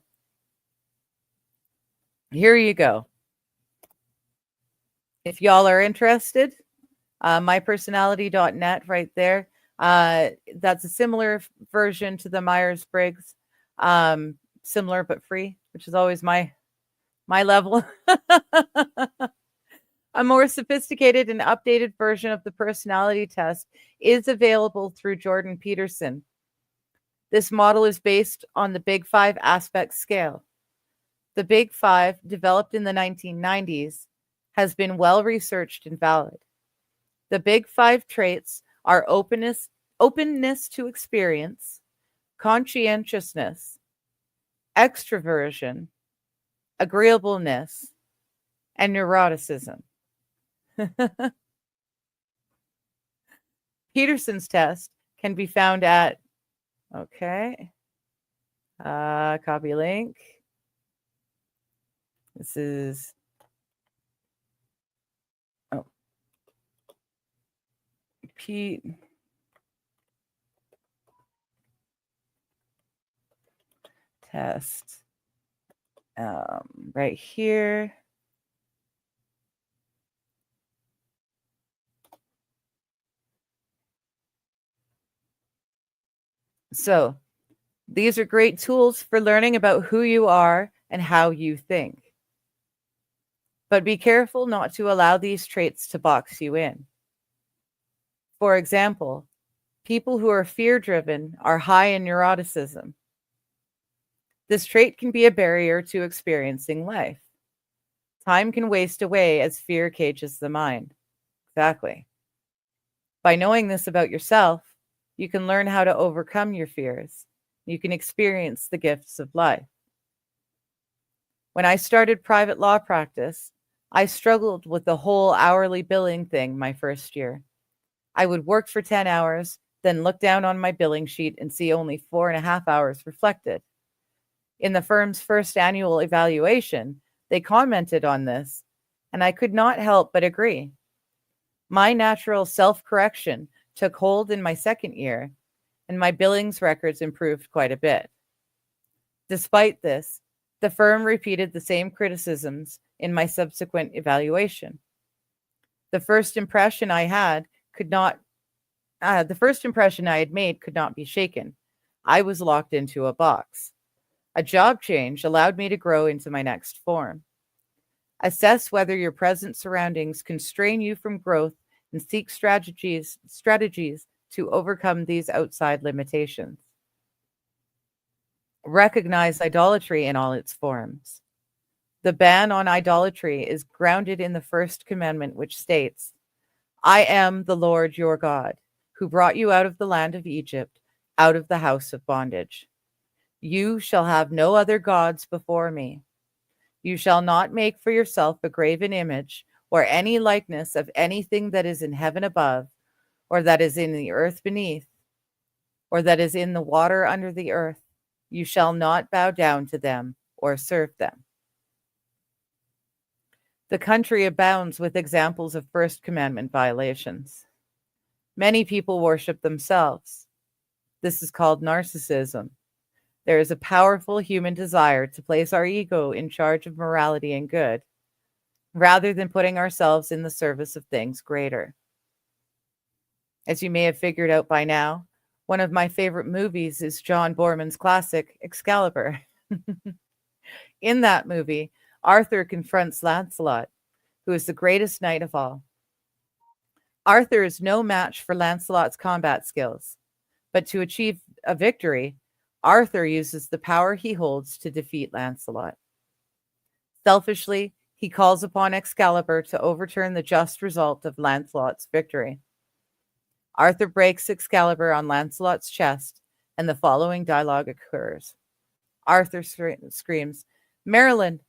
here you go. If y'all are interested, mypersonality.net right there. That's a similar version to the Myers-Briggs. Similar but free, which is always my level. A more sophisticated and updated version of the personality test is available through Jordan Peterson. This model is based on the Big Five aspect scale. The Big Five, developed in the 1990s, has been well researched and valid. The Big Five traits are openness to experience, conscientiousness, extroversion, agreeableness, and neuroticism. Peterson's test can be found at, copy link. This is, Pete. Test. Right here. So these are great tools for learning about who you are and how you think. But be careful not to allow these traits to box you in. For example, people who are fear-driven are high in neuroticism. This trait can be a barrier to experiencing life. Time can waste away as fear cages the mind. Exactly. By knowing this about yourself, you can learn how to overcome your fears. You can experience the gifts of life. When I started private law practice, I struggled with the whole hourly billing thing my first year. I would work for 10 hours, then look down on my billing sheet and see only 4.5 hours reflected. In the firm's first annual evaluation, they commented on this, and I could not help but agree. My natural self-correction took hold in my second year, and my billings records improved quite a bit. Despite this, the firm repeated the same criticisms in my subsequent evaluation. The first impression I had made could not be shaken. I was locked into a box. A job change allowed me to grow into my next form. Assess whether your present surroundings constrain you from growth and seek strategies to overcome these outside limitations. Recognize idolatry in all its forms. The ban on idolatry is grounded in the first commandment, which states, I am the Lord your God, who brought you out of the land of Egypt, out of the house of bondage. You shall have no other gods before me. You shall not make for yourself a graven image or any likeness of anything that is in heaven above, or that is in the earth beneath, or that is in the water under the earth. You shall not bow down to them or serve them. The country abounds with examples of First Commandment violations. Many people worship themselves. This is called narcissism. There is a powerful human desire to place our ego in charge of morality and good, rather than putting ourselves in the service of things greater. As you may have figured out by now, one of my favorite movies is John Boorman's classic, Excalibur. In that movie, Arthur confronts Lancelot, who is the greatest knight of all. Arthur is no match for Lancelot's combat skills, but to achieve a victory, Arthur uses the power he holds to defeat Lancelot. Selfishly, he calls upon Excalibur to overturn the just result of Lancelot's victory. Arthur breaks Excalibur on Lancelot's chest, and the following dialogue occurs. Arthur screams, Merlin.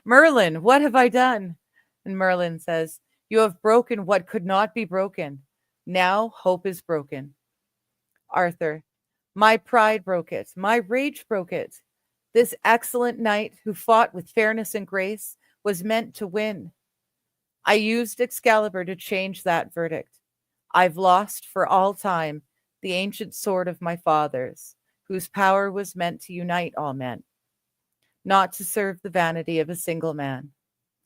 Merlin, what have I done? And Merlin says, you have broken what could not be broken. Now hope is broken. Arthur, my pride broke it. My rage broke it. This excellent knight who fought with fairness and grace was meant to win. I used Excalibur to change that verdict. I've lost for all time the ancient sword of my fathers, whose power was meant to unite all men, not to serve the vanity of a single man.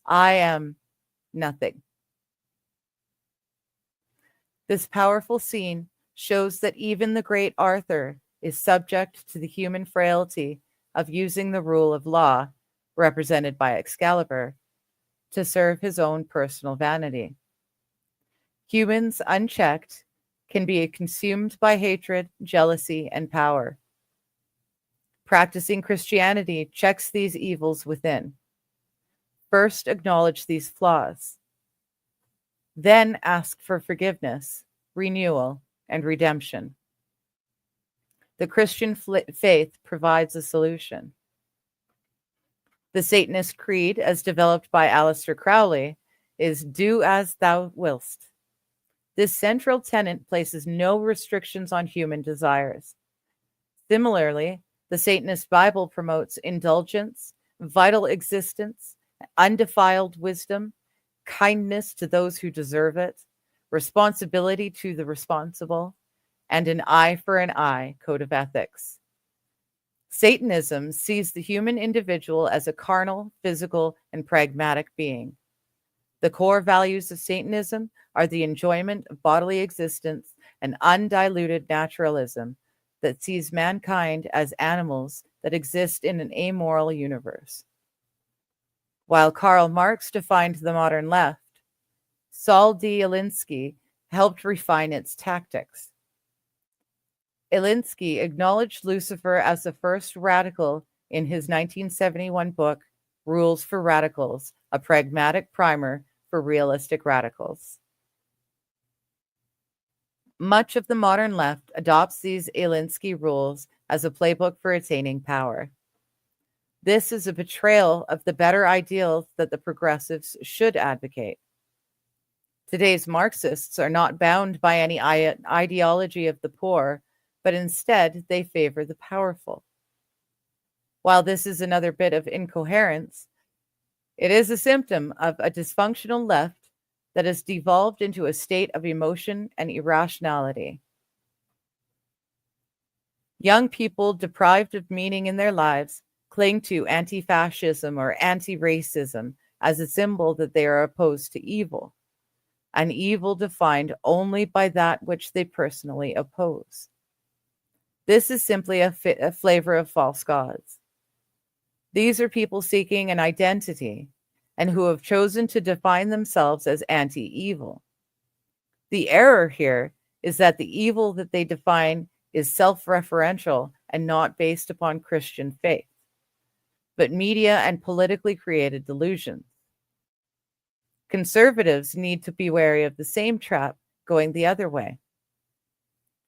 I am nothing. This powerful scene shows that even the great Arthur is subject to the human frailty of using the rule of law, represented by Excalibur, to serve his own personal vanity. Humans, unchecked, can be consumed by hatred, jealousy, and power. Practicing Christianity checks these evils within. First, acknowledge these flaws. Then ask for forgiveness, renewal, and redemption. The Christian faith provides a solution. The Satanist creed, as developed by Aleister Crowley, is do as thou wilt. This central tenet places no restrictions on human desires. Similarly, the Satanist Bible promotes indulgence, vital existence, undefiled wisdom, kindness to those who deserve it, responsibility to the responsible, and an eye for an eye code of ethics. Satanism sees the human individual as a carnal, physical, and pragmatic being. The core values of Satanism are the enjoyment of bodily existence and undiluted naturalism that sees mankind as animals that exist in an amoral universe. While Karl Marx defined the modern left, Saul D. Alinsky helped refine its tactics. Alinsky acknowledged Lucifer as the first radical in his 1971 book, Rules for Radicals, a pragmatic primer for realistic radicals. Much of the modern left adopts these Alinsky rules as a playbook for attaining power. This is a betrayal of the better ideals that the progressives should advocate. Today's Marxists are not bound by any ideology of the poor, but instead they favor the powerful. While this is another bit of incoherence, it is a symptom of a dysfunctional left that has devolved into a state of emotion and irrationality. Young people deprived of meaning in their lives cling to anti-fascism or anti-racism as a symbol that they are opposed to evil, an evil defined only by that which they personally oppose. This is simply a flavor of false gods. These are people seeking an identity and who have chosen to define themselves as anti-evil. The error here is that the evil that they define is self-referential and not based upon Christian faith, but media and politically created delusions. Conservatives need to be wary of the same trap going the other way.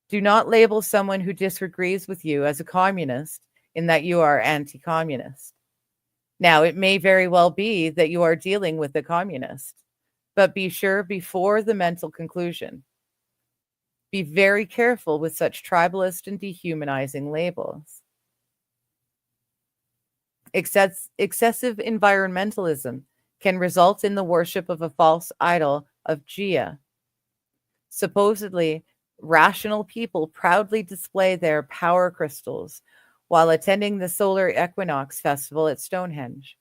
Do not label someone who disagrees with you as a communist in that you are anti-communist. Now, it may very well be that you are dealing with a communist, but be sure before the mental conclusion. Be very careful with such tribalist and dehumanizing labels. Excessive environmentalism can result in the worship of a false idol of Gaia. Supposedly, rational people proudly display their power crystals while attending the solar equinox festival at Stonehenge.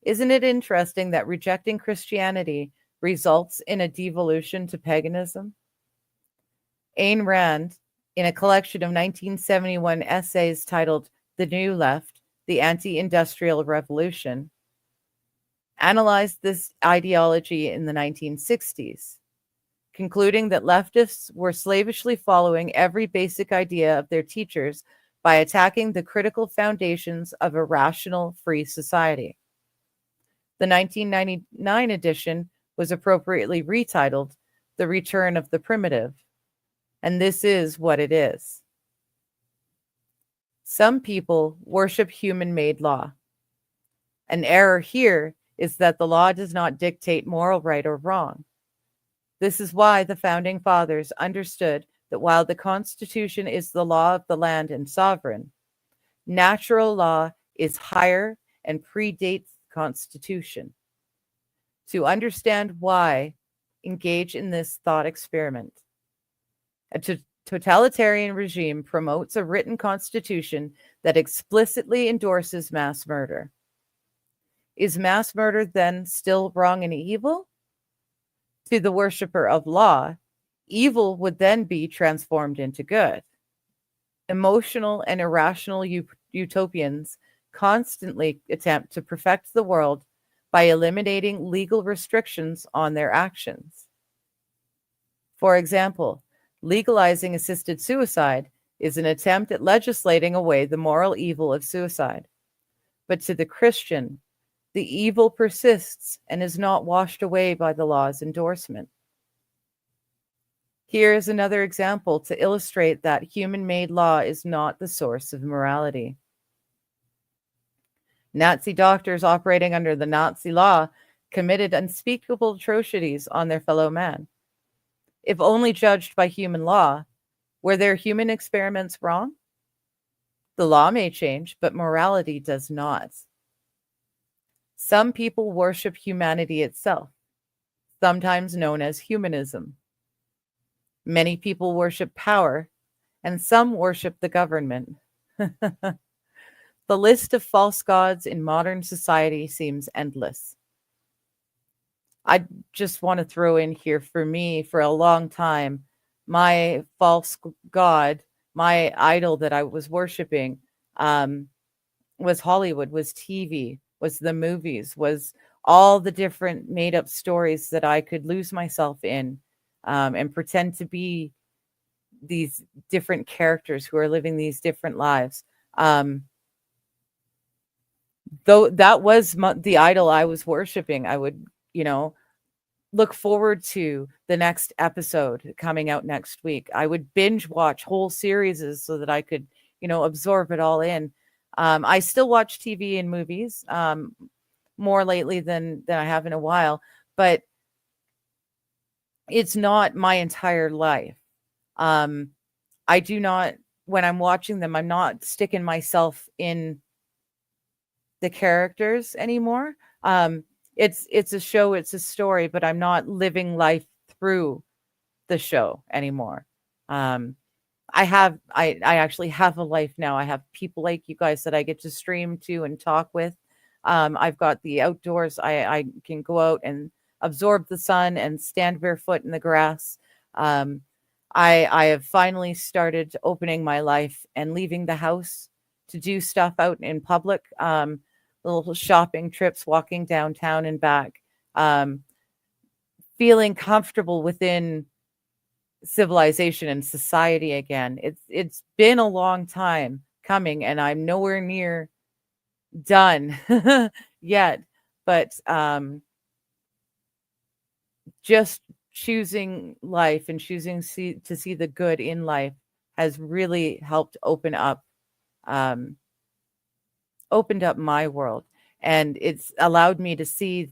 Isn't it interesting that rejecting Christianity results in a devolution to paganism? Ayn Rand, in a collection of 1971 essays titled The New Left, The Anti-Industrial Revolution, analyzed this ideology in the 1960s, concluding that leftists were slavishly following every basic idea of their teachers by attacking the critical foundations of a rational, free society. The 1999 edition was appropriately retitled The Return of the Primitive, and this is what it is. Some people worship human-made law. An error here is that the law does not dictate moral right or wrong. This is why the Founding Fathers understood that while the Constitution is the law of the land and sovereign, natural law is higher and predates the Constitution. To understand why, engage in this thought experiment. A totalitarian regime promotes a written constitution that explicitly endorses mass murder. Is mass murder then still wrong and evil? To the worshiper of law, Evil would then be transformed into good. Emotional and irrational utopians constantly attempt to perfect the world by eliminating legal restrictions on their actions. For example, legalizing assisted suicide is an attempt at legislating away the moral evil of suicide. But to the Christian, the evil persists and is not washed away by the law's endorsement. Here is another example to illustrate that human-made law is not the source of morality. Nazi doctors operating under the Nazi law committed unspeakable atrocities on their fellow man. If only judged by human law, were their human experiments wrong? The law may change, but morality does not. Some people worship humanity itself, sometimes known as humanism. Many people worship power, and some worship the government. The list of false gods in modern society seems endless. I just want to throw in here, for me, for a long time, my false god, my idol that I was worshiping, was Hollywood, was TV, was the movies, was all the different made up stories that I could lose myself in, and pretend to be these different characters who are living these different lives. Though that was the idol I was worshiping, I would, look forward to the next episode coming out next week. I would binge watch whole series so that I could, absorb it all in. I still watch TV and movies, more lately than I have in a while, but it's not my entire life. I do not, when I'm watching them, I'm not sticking myself in the characters anymore. It's a show, it's a story, but I'm not living life through the show anymore. I actually have a life now. I have people like you guys that I get to stream to and talk with. I've got the outdoors. I can go out and absorb the sun and stand barefoot in the grass. I have finally started opening my life and leaving the house to do stuff out in public. Little shopping trips, walking downtown and back, feeling comfortable within civilization and society again. It's been a long time coming, and I'm nowhere near done yet. But just choosing life and choosing to see the good in life has really helped opened up my world, and it's allowed me to see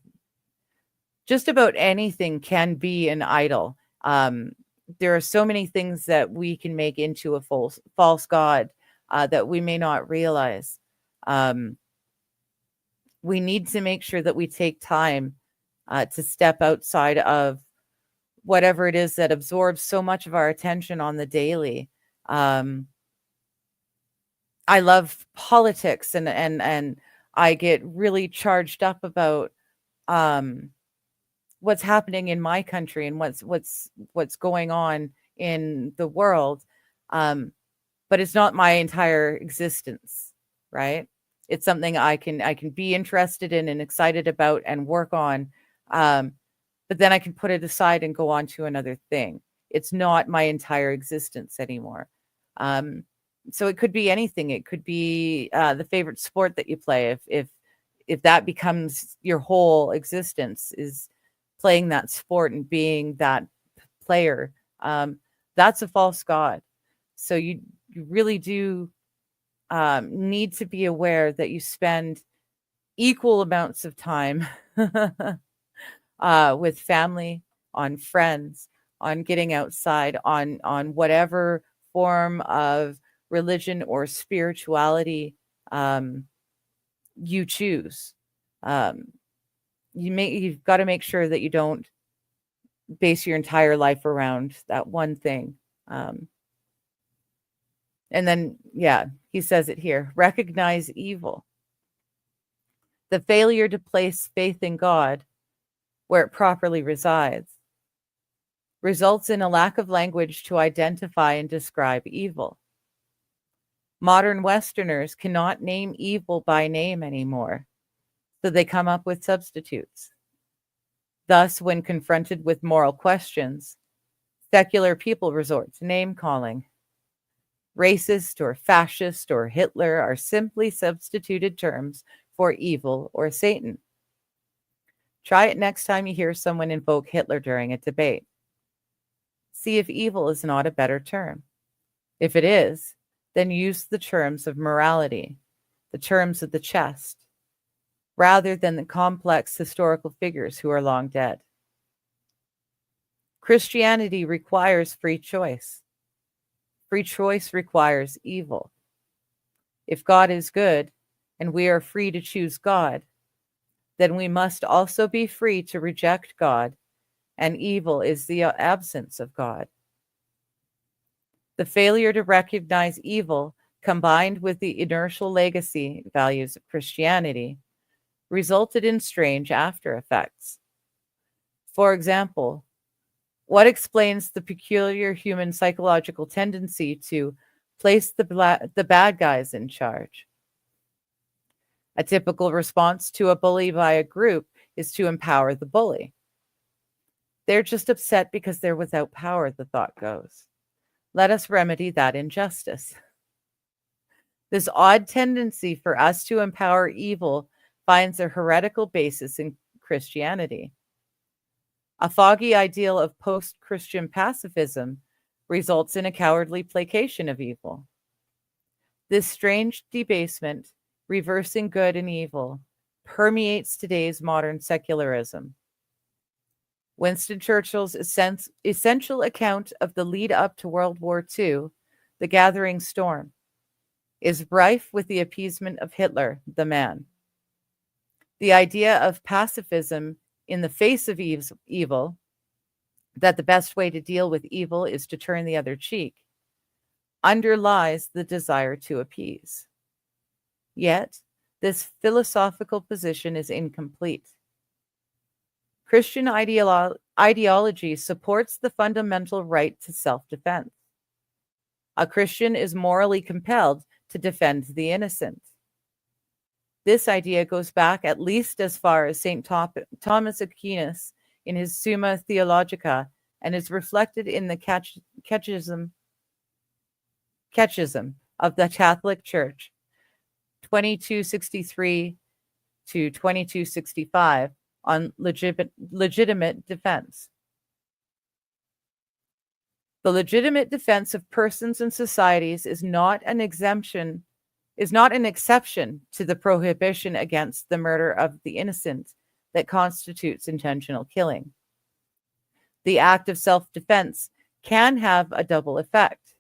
just about anything can be an idol. There are so many things that we can make into a false god, that we may not realize. We need to make sure that we take time to step outside of whatever it is that absorbs so much of our attention on the daily. I love politics, and I get really charged up about what's happening in my country and what's going on in the world. But it's not my entire existence, right? It's something I can be interested in and excited about and work on. But then I can put it aside and go on to another thing. It's not my entire existence anymore. So it could be anything. It could be the favorite sport that you play. If that becomes your whole existence, is playing that sport and being that player, that's a false god. So you really do need to be aware that you spend equal amounts of time with family, on friends, on getting outside, on whatever form of religion or spirituality you choose. You've got to make sure that you don't base your entire life around that one thing. And then, yeah, he says it here: recognize evil. The failure to place faith in God where it properly resides. results in a lack of language to identify and describe evil. Modern Westerners cannot name evil by name anymore, so they come up with substitutes. Thus, when confronted with moral questions, secular people resort to name calling. Racist or fascist or Hitler are simply substituted terms for evil or Satan. Try it next time you hear someone invoke Hitler during a debate. See if evil is not a better term. If it is, then use the terms of morality, the terms of the chest, rather than the complex historical figures who are long dead. Christianity requires free choice. Free choice requires evil. If God is good and we are free to choose God, then we must also be free to reject God, and evil is the absence of God. The failure to recognize evil, combined with the inertial legacy values of Christianity, resulted in strange after effects. For example, what explains the peculiar human psychological tendency to place the bad guys in charge? A typical response to a bully by a group is to empower the bully. They're just upset because they're without power, the thought goes. Let us remedy that injustice. This odd tendency for us to empower evil finds a heretical basis in Christianity. A foggy ideal of post-Christian pacifism results in a cowardly placation of evil. This strange debasement, reversing good and evil, permeates today's modern secularism. Winston Churchill's essential account of the lead up to World War II, The Gathering Storm, is rife with the appeasement of Hitler, the man. The idea of pacifism in the face of evil, that the best way to deal with evil is to turn the other cheek, underlies the desire to appease. Yet, this philosophical position is incomplete. Christian ideology supports the fundamental right to self-defense. A Christian is morally compelled to defend the innocent. This idea goes back at least as far as St. Thomas Aquinas in his Summa Theologica and is reflected in the Catechism of the Catholic Church, 2263 to 2265, on legitimate defense. The legitimate defense of persons and societies is not an exception to the prohibition against the murder of the innocent that constitutes intentional killing. The act of self-defense can have a double effect: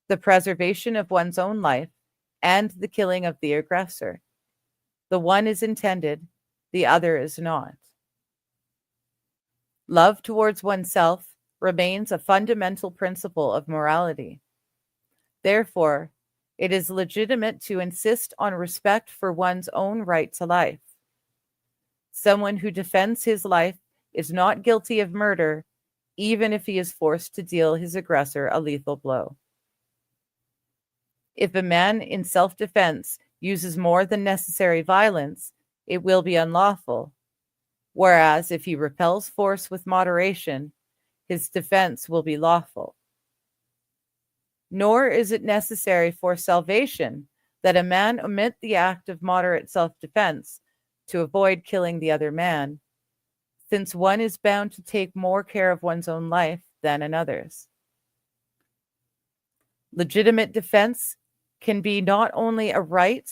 the preservation of one's own life and the killing of the aggressor. The one is intended, the other is not. Love towards oneself remains a fundamental principle of morality. Therefore, it is legitimate to insist on respect for one's own right to life. Someone who defends his life is not guilty of murder, even if he is forced to deal his aggressor a lethal blow. If a man in self-defense uses more than necessary violence, it will be unlawful, whereas if he repels force with moderation, his defense will be lawful. Nor is it necessary for salvation that a man omit the act of moderate self-defense to avoid killing the other man, since one is bound to take more care of one's own life than another's. Legitimate defense can be not only a right,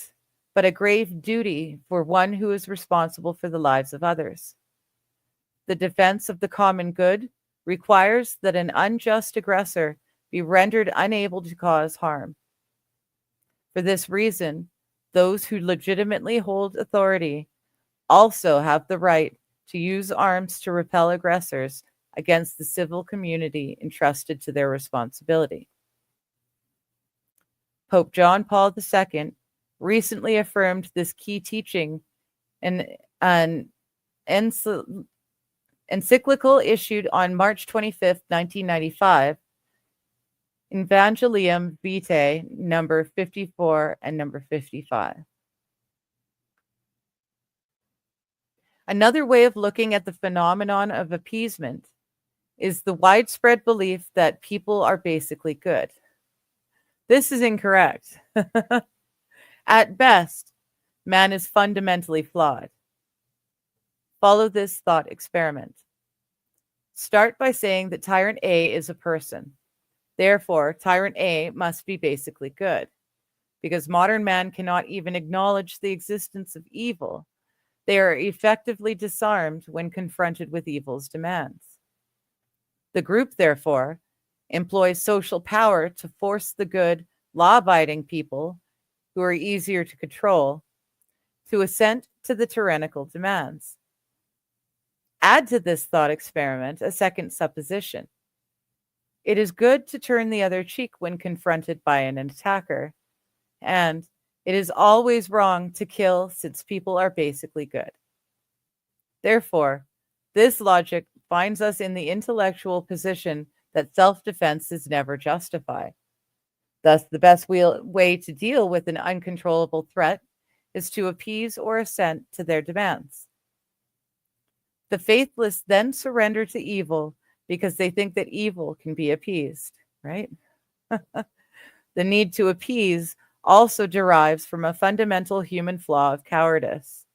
but a grave duty for one who is responsible for the lives of others. The defense of the common good requires that an unjust aggressor be rendered unable to cause harm. For this reason, those who legitimately hold authority also have the right to use arms to repel aggressors against the civil community entrusted to their responsibility. Pope John Paul II recently affirmed this key teaching in an encyclical issued on March 25th, 1995, Evangelium Vitae, number 54 and number 55. Another way of looking at the phenomenon of appeasement is the widespread belief that people are basically good. This is incorrect. At best, man is fundamentally flawed. Follow this thought experiment. Start by saying that Tyrant A is a person. Therefore, Tyrant A must be basically good. Because modern man cannot even acknowledge the existence of evil, they are effectively disarmed when confronted with evil's demands. The group, therefore, employs social power to force the good, law-abiding people, who are easier to control, to assent to the tyrannical demands. Add to this thought experiment a second supposition. It is good to turn the other cheek when confronted by an attacker, and it is always wrong to kill since people are basically good. Therefore, this logic finds us in the intellectual position that self-defense is never justified. Thus, the best way to deal with an uncontrollable threat is to appease or assent to their demands. The faithless then surrender to evil because they think that evil can be appeased, right? The need to appease also derives from a fundamental human flaw of cowardice.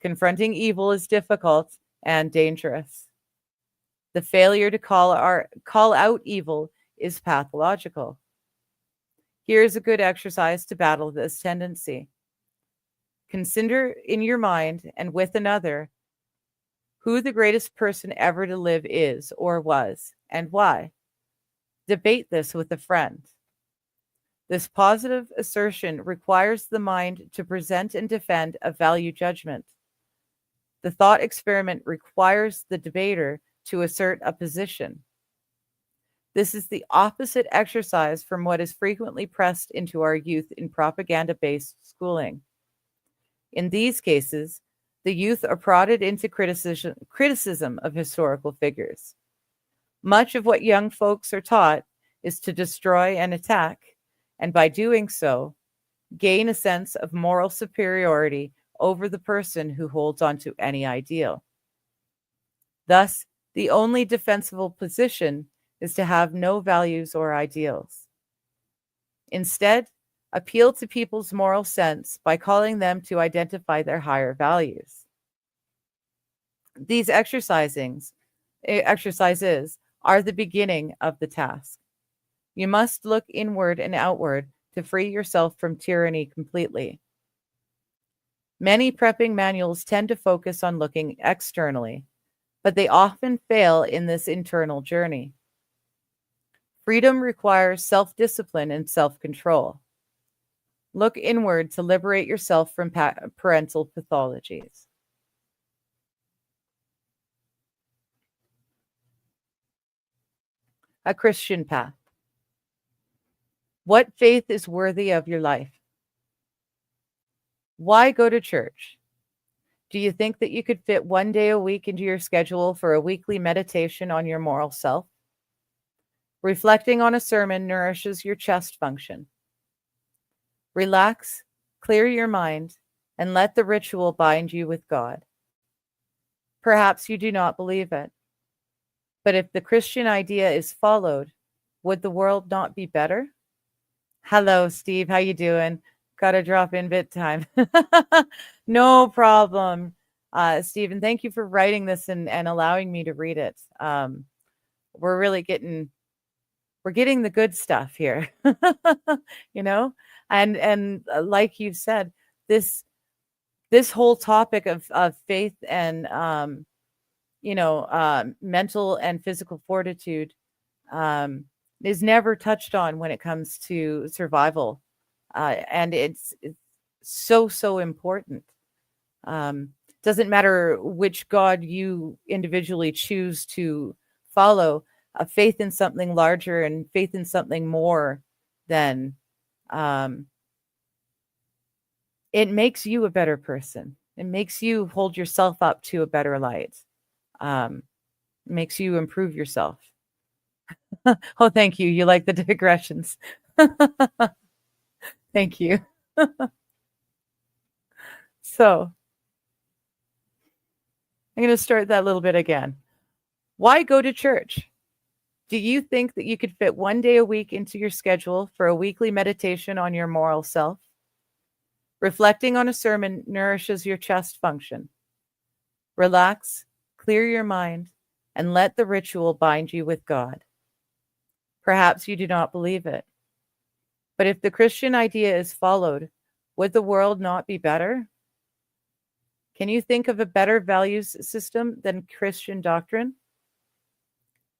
Confronting evil is difficult and dangerous. The failure to call out evil is pathological. Here is a good exercise to battle this tendency. Consider in your mind and with another who the greatest person ever to live is or was, and why. Debate this with a friend. This positive assertion requires the mind to present and defend a value judgment. The thought experiment requires the debater to assert a position. This is the opposite exercise from what is frequently pressed into our youth in propaganda-based schooling. In these cases, the youth are prodded into criticism of historical figures. Much of what young folks are taught is to destroy and attack, and by doing so, gain a sense of moral superiority over the person who holds on to any ideal. Thus, the only defensible position is to have no values or ideals. Instead, appeal to people's moral sense by calling them to identify their higher values. These exercises are the beginning of the task. You must look inward and outward to free yourself from tyranny completely. Many prepping manuals tend to focus on looking externally, but they often fail in this internal journey. Freedom requires self-discipline and self-control. Look inward to liberate yourself from parental pathologies. A Christian path. What faith is worthy of your life? Why go to church? Do you think that you could fit one day a week into your schedule for a weekly meditation on your moral self? Reflecting on a sermon nourishes your chest function. Relax, clear your mind, and let the ritual bind you with God. Perhaps you do not believe it. But if the Christian idea is followed, would the world not be better? Hello, Steve. How you doing? Got to drop in bit time. No problem, Stephen. Thank you for writing this and allowing me to read it. We're really getting the good stuff here, you know. And like you've said, this whole topic of faith and mental and physical fortitude is never touched on when it comes to survival. And it's so important. Doesn't matter which God you individually choose to follow, a faith in something larger and faith in something more than it makes you a better person. It makes you hold yourself up to a better light. makes you improve yourself. Oh, thank you. You like the digressions. Thank you. So I'm going to start that a little bit again. Why go to church? Do you think that you could fit one day a week into your schedule for a weekly meditation on your moral self? Reflecting on a sermon nourishes your chest function. Relax, clear your mind, and let the ritual bind you with God. Perhaps you do not believe it. But if the Christian idea is followed, would the world not be better? Can you think of a better values system than Christian doctrine?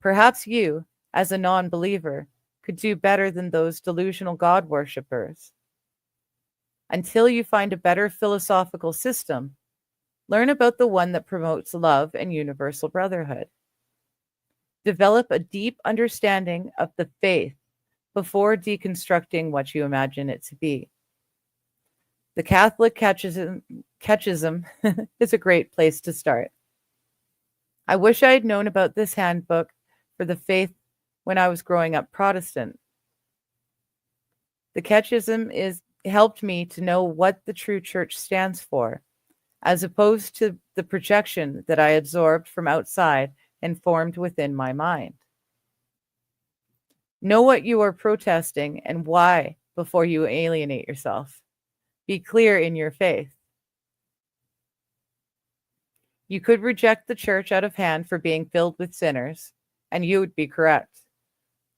Perhaps you, as a non-believer, could do better than those delusional God worshippers. Until you find a better philosophical system, learn about the one that promotes love and universal brotherhood. Develop a deep understanding of the faith before deconstructing what you imagine it to be. The Catholic Catechism is a great place to start. I wish I had known about this handbook for the faith when I was growing up Protestant. The Catechism helped me to know what the true church stands for, as opposed to the projection that I absorbed from outside and formed within my mind. Know what you are protesting and why before you alienate yourself. Be clear in your faith. You could reject the church out of hand for being filled with sinners, and you would be correct.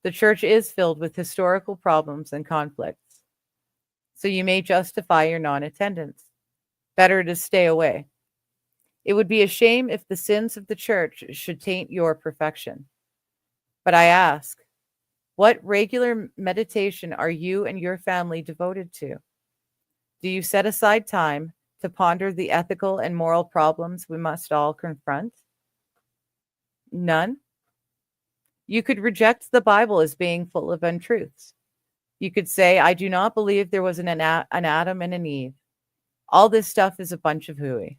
The church is filled with historical problems and conflicts, so you may justify your non-attendance. Better to stay away. It would be a shame if the sins of the church should taint your perfection. But I ask, what regular meditation are you and your family devoted to? Do you set aside time to ponder the ethical and moral problems we must all confront? None? You could reject the Bible as being full of untruths. You could say, I do not believe there was an Adam and an Eve. All this stuff is a bunch of hooey.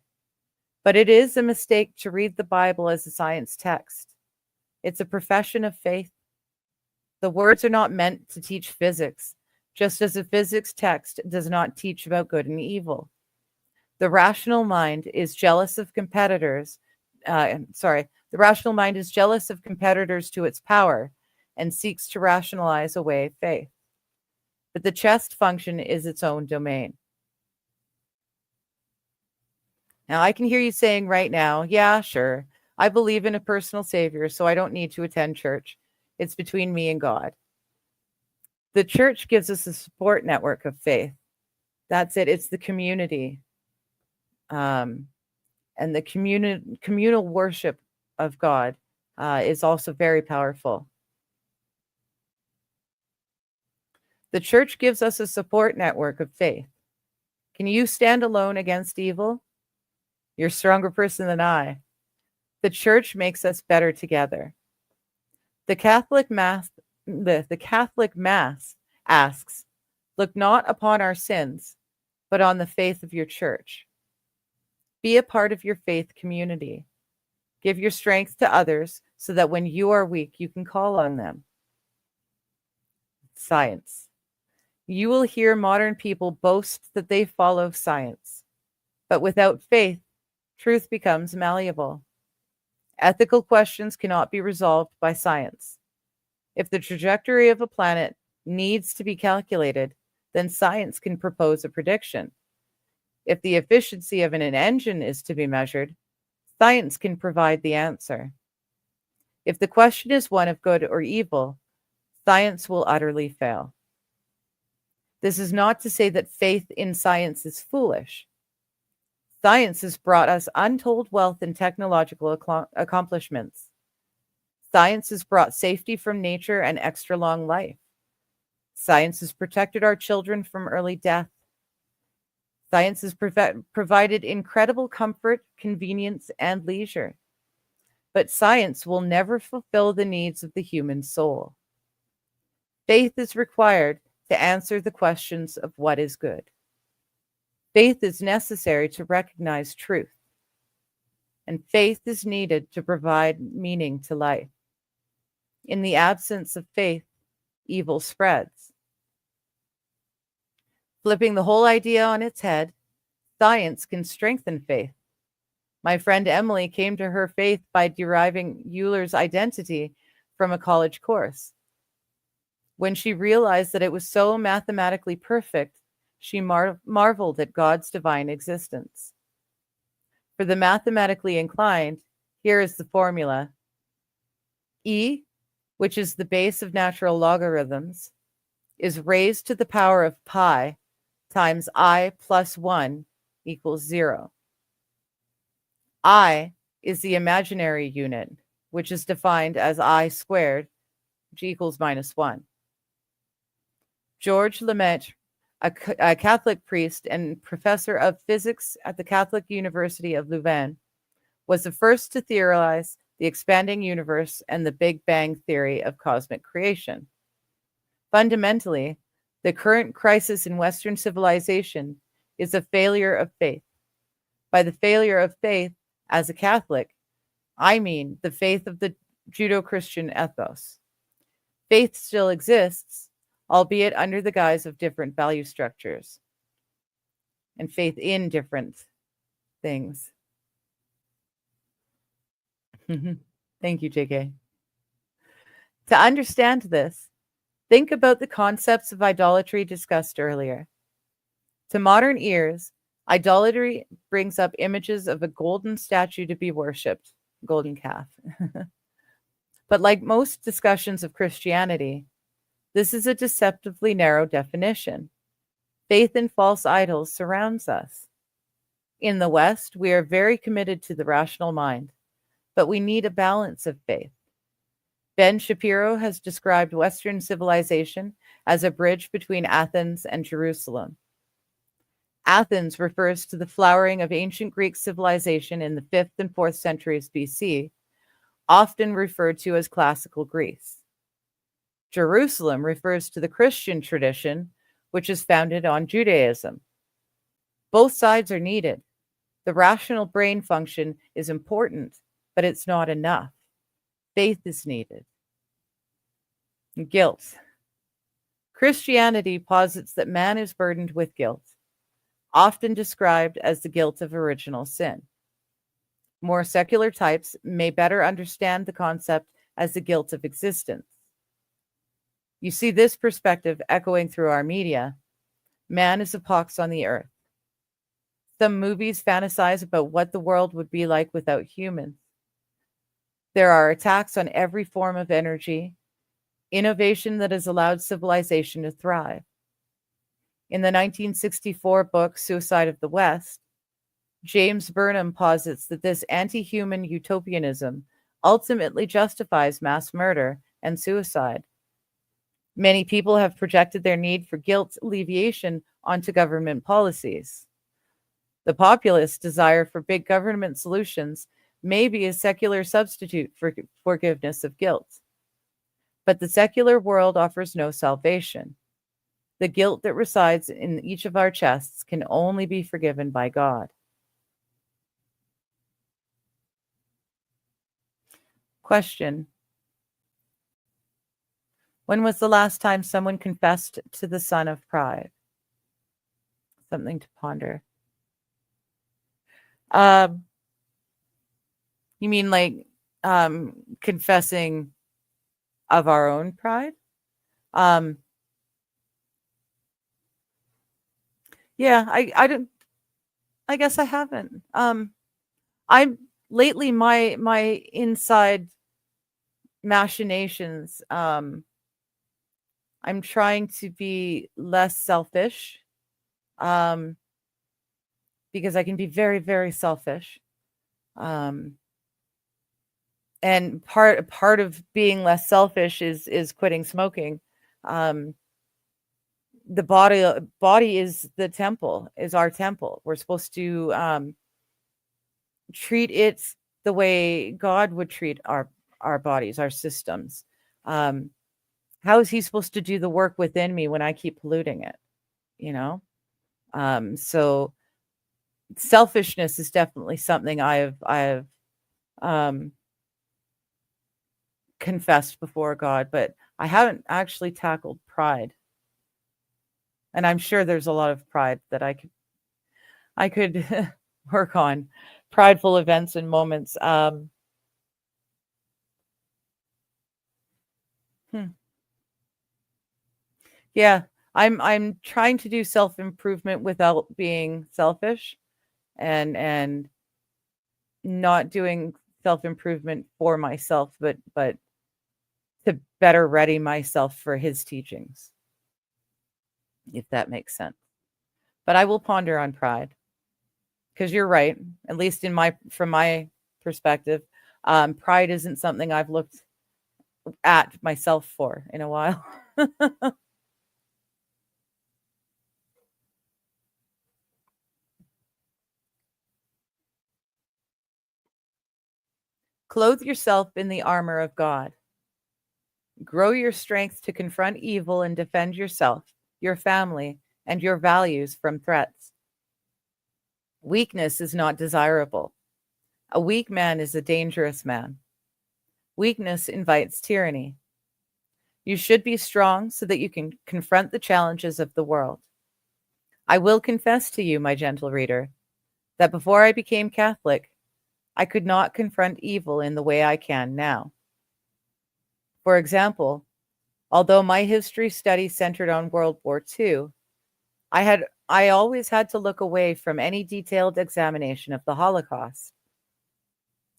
But it is a mistake to read the Bible as a science text. It's a profession of faith. The words are not meant to teach physics, just as a physics text does not teach about good and evil. The rational mind is jealous of competitors. The rational mind is jealous of competitors to its power and seeks to rationalize away faith. But the chest function is its own domain. Now, I can hear you saying right now, yeah, sure, I believe in a personal savior, so I don't need to attend church. It's between me and God. The church gives us a support network of faith. That's it. It's the community. And the communal worship of God is also very powerful. The church gives us a support network of faith. Can you stand alone against evil? You're a stronger person than I. The church makes us better together. The Catholic Mass asks, look not upon our sins, but on the faith of your church. Be a part of your faith community. Give your strength to others so that when you are weak, you can call on them. Science. You will hear modern people boast that they follow science, but without faith, truth becomes malleable. Ethical questions cannot be resolved by science. If the trajectory of a planet needs to be calculated, then science can propose a prediction. If the efficiency of an engine is to be measured, science can provide the answer. If the question is one of good or evil, science will utterly fail. This is not to say that faith in science is foolish. Science has brought us untold wealth and technological accomplishments. Science has brought safety from nature and extra long life. Science has protected our children from early death. Science has provided incredible comfort, convenience, and leisure. But science will never fulfill the needs of the human soul. Faith is required to answer the questions of what is good. Faith is necessary to recognize truth. and faith is needed to provide meaning to life. In the absence of faith, evil spreads. Flipping the whole idea on its head, science can strengthen faith. My friend Emily came to her faith by deriving Euler's identity from a college course. When she realized that it was so mathematically perfect, she marveled at God's divine existence. For the mathematically inclined, here is the formula. E, which is the base of natural logarithms, is raised to the power of pi times I plus 1 equals 0. I is the imaginary unit, which is defined as I squared, which equals -1. George Lemaitre, a Catholic priest and professor of physics at the Catholic University of Louvain, was the first to theorize the expanding universe and the Big Bang theory of cosmic creation. Fundamentally, the current crisis in Western civilization is a failure of faith. By the failure of faith, as a Catholic, I mean the faith of the Judeo-Christian ethos. Faith still exists, albeit under the guise of different value structures, and faith in different things. Thank you, JK. To understand this, think about the concepts of idolatry discussed earlier. To modern ears, idolatry brings up images of a golden statue to be worshipped, golden calf. But like most discussions of Christianity, this is a deceptively narrow definition. Faith in false idols surrounds us. In the West, we are very committed to the rational mind, but we need a balance of faith. Ben Shapiro has described Western civilization as a bridge between Athens and Jerusalem. Athens refers to the flowering of ancient Greek civilization in the 5th and 4th centuries BC, often referred to as classical Greece. Jerusalem refers to the Christian tradition, which is founded on Judaism. Both sides are needed. The rational brain function is important, but it's not enough. Faith is needed. Guilt. Christianity posits that man is burdened with guilt, often described as the guilt of original sin. More secular types may better understand the concept as the guilt of existence. You see this perspective echoing through our media. Man is a pox on the earth. Some movies fantasize about what the world would be like without humans. There are attacks on every form of energy, innovation that has allowed civilization to thrive. In the 1964 book, Suicide of the West, James Burnham posits that this anti-human utopianism ultimately justifies mass murder and suicide. Many people have projected their need for guilt alleviation onto government policies. The populist desire for big government solutions may be a secular substitute for forgiveness of guilt. But the secular world offers no salvation. The guilt that resides in each of our chests can only be forgiven by God. Question: when was the last time someone confessed to the son of pride? Something to ponder. You mean like confessing of our own pride? Yeah, I guess I haven't. I'm lately my inside machinations. I'm trying to be less selfish, because I can be very, very selfish. And part of being less selfish is quitting smoking. The body is the temple, is our temple. We're supposed to treat it the way God would treat our bodies, our systems. How is he supposed to do the work within me when I keep polluting it? So selfishness is definitely something I've um, confessed before God, but I haven't actually tackled pride. And I'm sure there's a lot of pride that I could work on, prideful events and moments. Hmm. Yeah, I'm trying to do self-improvement without being selfish and not doing self-improvement for myself, but to better ready myself for his teachings, if that makes sense. But I will ponder on pride because you're right, at least in my from my perspective, pride isn't something I've looked at myself for in a while. Clothe yourself in the armor of God. Grow your strength to confront evil and defend yourself, your family, and your values from threats. Weakness is not desirable. A weak man is a dangerous man. Weakness invites tyranny. You should be strong so that you can confront the challenges of the world. I will confess to you, my gentle reader, that before I became Catholic, I could not confront evil in the way I can now. For example, although my history study centered on World War II, I always had to look away from any detailed examination of the Holocaust.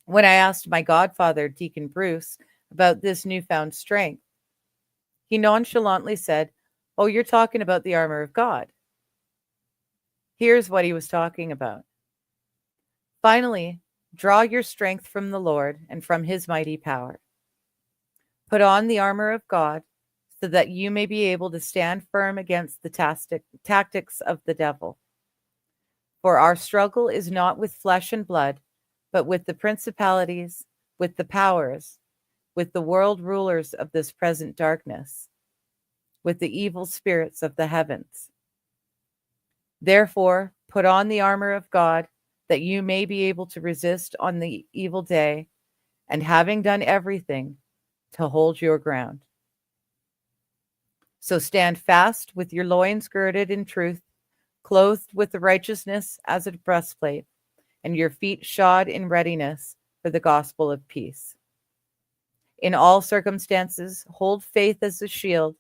When I asked my godfather, Deacon Bruce, about this newfound strength, he nonchalantly said, "Oh, you're talking about the armor of God." Here's what he was talking about. Finally, draw your strength from the Lord and from his mighty power. Put on the armor of God so that you may be able to stand firm against the tactics of the devil. For our struggle is not with flesh and blood, but with the principalities, with the powers, with the world rulers of this present darkness, with the evil spirits of the heavens. Therefore, put on the armor of God that you may be able to resist on the evil day, and having done everything, to hold your ground. So stand fast with your loins girded in truth, clothed with the righteousness as a breastplate, and your feet shod in readiness for the gospel of peace. In all circumstances, hold faith as a shield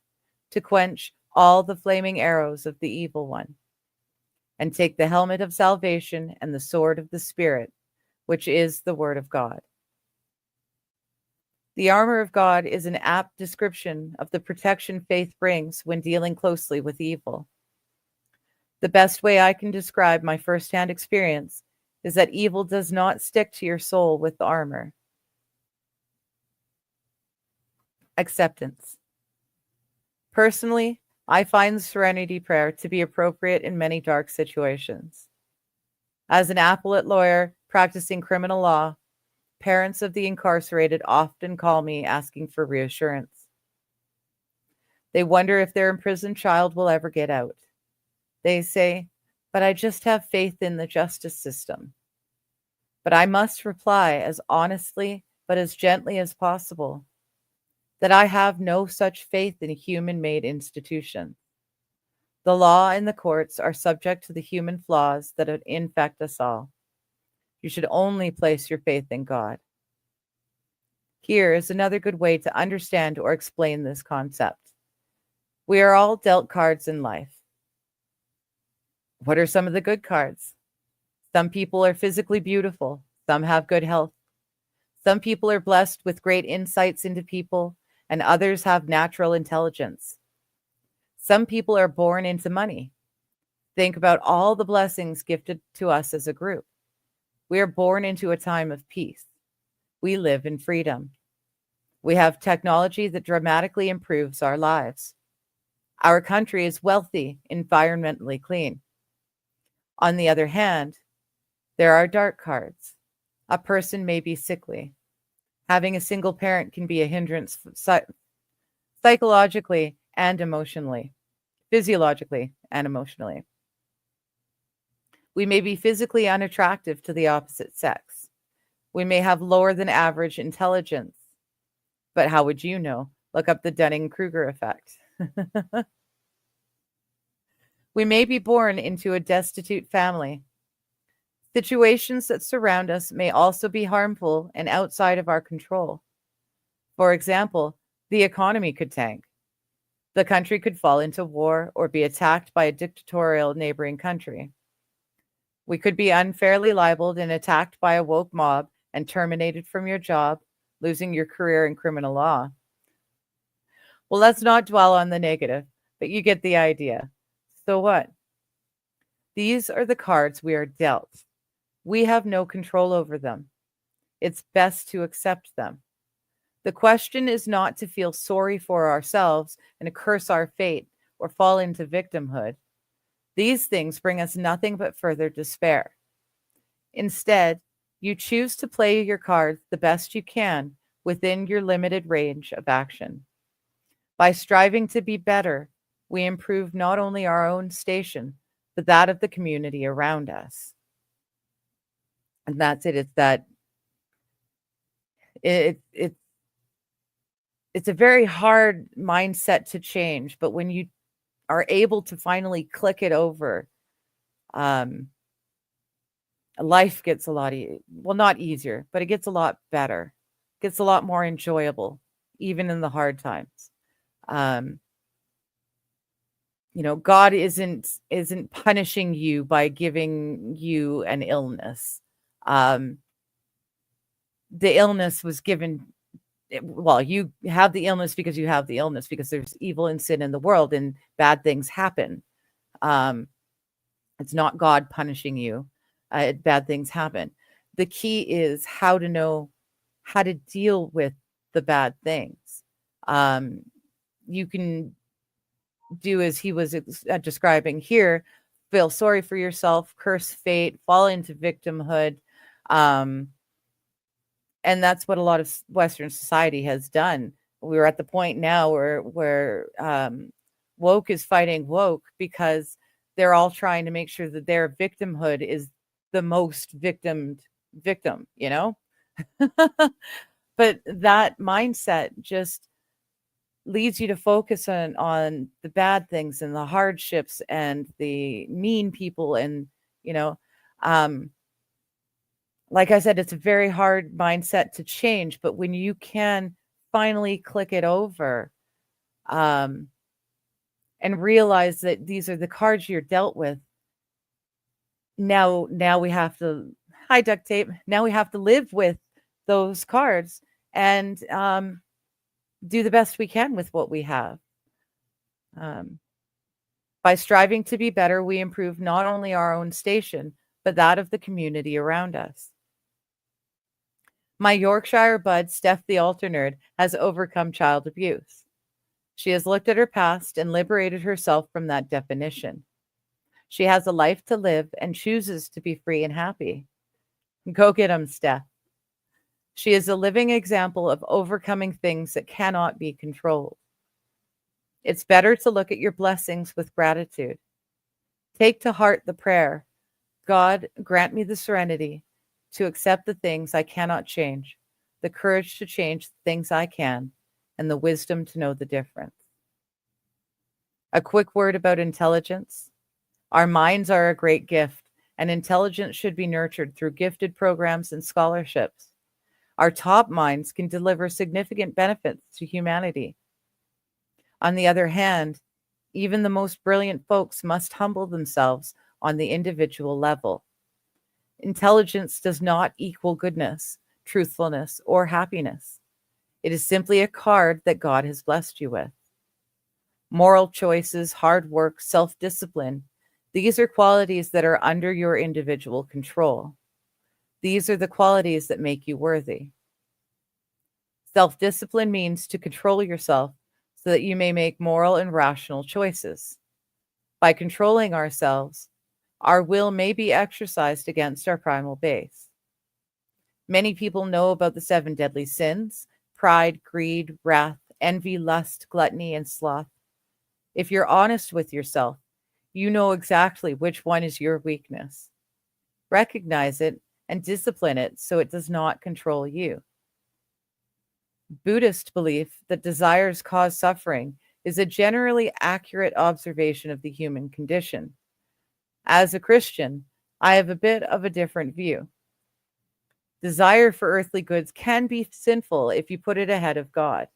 to quench all the flaming arrows of the evil one, and take the helmet of salvation and the sword of the Spirit, which is the word of God. The armor of God is an apt description of the protection faith brings when dealing closely with evil. The best way I can describe my firsthand experience is that evil does not stick to your soul with the armor. Acceptance. Personally, I find the serenity prayer to be appropriate in many dark situations. As an appellate lawyer practicing criminal law, parents of the incarcerated often call me asking for reassurance. They wonder if their imprisoned child will ever get out. They say, "But I just have faith in the justice system." But I must reply as honestly but as gently as possible that I have no such faith in human-made institutions. The law and the courts are subject to the human flaws that infect us all. You should only place your faith in God. Here is another good way to understand or explain this concept. We are all dealt cards in life. What are some of the good cards? Some people are physically beautiful. Some have good health. Some people are blessed with great insights into people, and others have natural intelligence. Some people are born into money. Think about all the blessings gifted to us as a group. We are born into a time of peace. We live in freedom. We have technology that dramatically improves our lives. Our country is wealthy, environmentally clean. On the other hand, there are dark cards. A person may be sickly. Having a single parent can be a hindrance psychologically and emotionally, physiologically and emotionally. We may be physically unattractive to the opposite sex. We may have lower than average intelligence. But how would you know? Look up the Dunning-Kruger effect. We may be born into a destitute family. Situations that surround us may also be harmful and outside of our control. For example, the economy could tank. The country could fall into war or be attacked by a dictatorial neighboring country. We could be unfairly libeled and attacked by a woke mob and terminated from your job, losing your career in criminal law. Well, let's not dwell on the negative, but you get the idea. So what? These are the cards we are dealt. We have no control over them. It's best to accept them. The question is not to feel sorry for ourselves and to curse our fate or fall into victimhood. These things bring us nothing but further despair. Instead, you choose to play your cards the best you can within your limited range of action. By striving to be better, we improve not only our own station, but that of the community around us. And that's it. It's that it's a very hard mindset to change, but when you are able to finally click it over, life gets a lot well, not easier, but it gets a lot better, gets a lot more enjoyable, even in the hard times. God isn't punishing you by giving you an illness. The illness was given. Well, you have the illness because you have the illness, because there's evil and sin in the world and bad things happen. It's not God punishing you. Bad things happen. The key is how to know how to deal with the bad things. You can do as he was describing here: feel sorry for yourself, curse fate, fall into victimhood. And that's what a lot of Western society has done. We're at the point now where woke is fighting woke because they're all trying to make sure that their victimhood is the most victim. But that mindset just leads you to focus on the bad things and the hardships and the mean people. And, like I said, it's a very hard mindset to change, but when you can finally click it over, and realize that these are the cards you're dealt with, now we have to, hi duct tape, now we have to live with those cards and do the best we can with what we have. By striving to be better, we improve not only our own station, but that of the community around us. My Yorkshire bud, Steph the altar nerd, has overcome child abuse. She has looked at her past and liberated herself from that definition. She has a life to live and chooses to be free and happy. Go get 'em, Steph. She is a living example of overcoming things that cannot be controlled. It's better to look at your blessings with gratitude. Take to heart the prayer, God, grant me the serenity to accept the things I cannot change, the courage to change the things I can, and the wisdom to know the difference. A quick word about intelligence. Our minds are a great gift, and intelligence should be nurtured through gifted programs and scholarships. Our top minds can deliver significant benefits to humanity. On the other hand, even the most brilliant folks must humble themselves on the individual level. Intelligence does not equal goodness, truthfulness, or happiness. It is simply a card that God has blessed you with. Moral choices, hard work, self-discipline, these are qualities that are under your individual control. These are the qualities that make you worthy. Self-discipline means to control yourself so that you may make moral and rational choices. By controlling ourselves, our will may be exercised against our primal base. Many people know about the 7 deadly sins: pride, greed, wrath, envy, lust, gluttony, and sloth. If you're honest with yourself, you know exactly which one is your weakness. recognize it, and discipline it so it does not control you. Buddhist belief that desires cause suffering is a generally accurate observation of the human condition. As a Christian, I have a bit of a different view. Desire for earthly goods can be sinful if you put it ahead of God.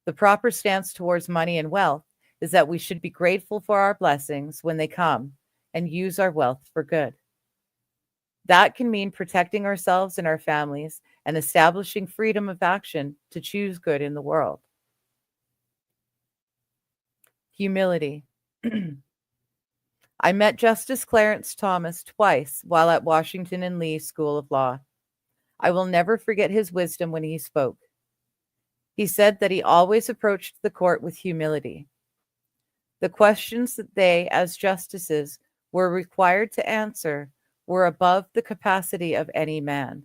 The proper stance towards money and wealth is that we should be grateful for our blessings when they come and use our wealth for good. That can mean protecting ourselves and our families and establishing freedom of action to choose good in the world. Humility. I met Justice Clarence Thomas twice while at Washington and Lee School of Law. I will never forget his wisdom when he spoke. He said that he always approached the court with humility. The questions that they, as justices, were required to answer were above the capacity of any man,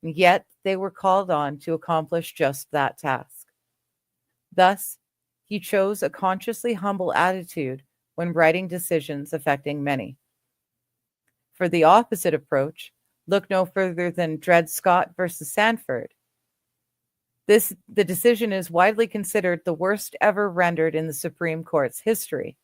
and yet they were called on to accomplish just that task. Thus, he chose a consciously humble attitude when writing decisions affecting many. For the opposite approach, look no further than Dred Scott versus Sanford. The decision is widely considered the worst ever rendered in the Supreme Court's history.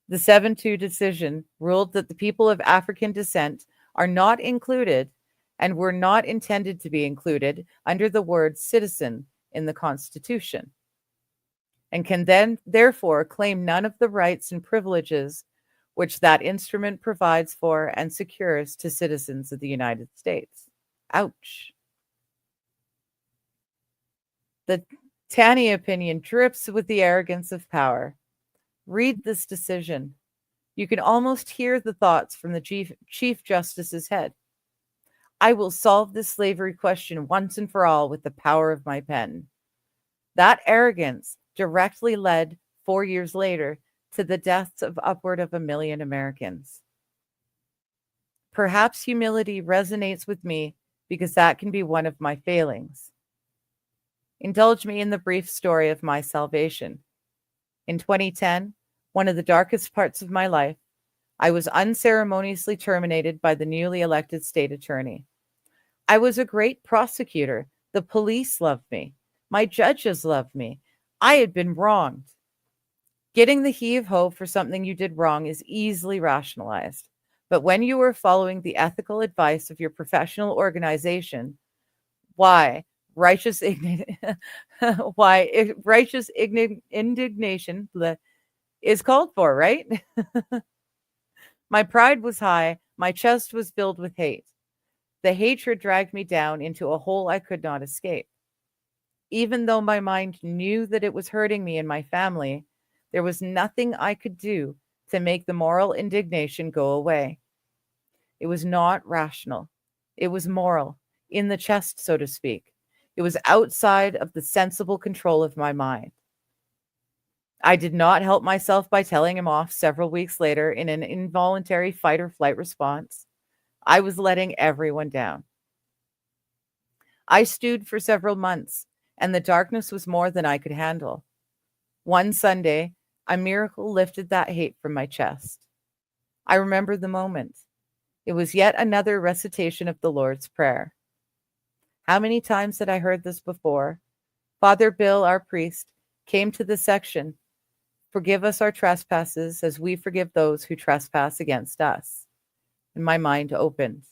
The 7-2 decision ruled that the people of African descent are not included and were not intended to be included under the word citizen in the Constitution, and can then therefore claim none of the rights and privileges which that instrument provides for and secures to citizens of the United States. Ouch. The Taney opinion drips with the arrogance of power. Read this decision. You can almost hear the thoughts from the Chief Justice's head. I will solve this slavery question once and for all with the power of my pen. That arrogance directly led 4 years later to the deaths of upward of 1 million Americans. Perhaps humility resonates with me because that can be one of my failings. Indulge me in the brief story of my salvation. In 2010, one of the darkest parts of my life, I was unceremoniously terminated by the newly elected state attorney. I was a great prosecutor. The police loved me. My judges loved me. I had been wronged. Getting the heave-ho for something you did wrong is easily rationalized. But when you are following the ethical advice of your professional organization, why righteous indignation is called for, right? My pride was high. My chest was filled with hate. The hatred dragged me down into a hole I could not escape. Even though my mind knew that it was hurting me and my family, there was nothing I could do to make the moral indignation go away. It was not rational. It was moral, in the chest, so to speak. It was outside of the sensible control of my mind. I did not help myself by telling him off several weeks later in an involuntary fight or flight response. I was letting everyone down. I stewed for several months, and the darkness was more than I could handle. One Sunday, a miracle lifted that hate from my chest. I remember the moment. It was yet another recitation of the Lord's Prayer. How many times had I heard this before? Father Bill, our priest, came to this section. Forgive us our trespasses as we forgive those who trespass against us. And my mind opened.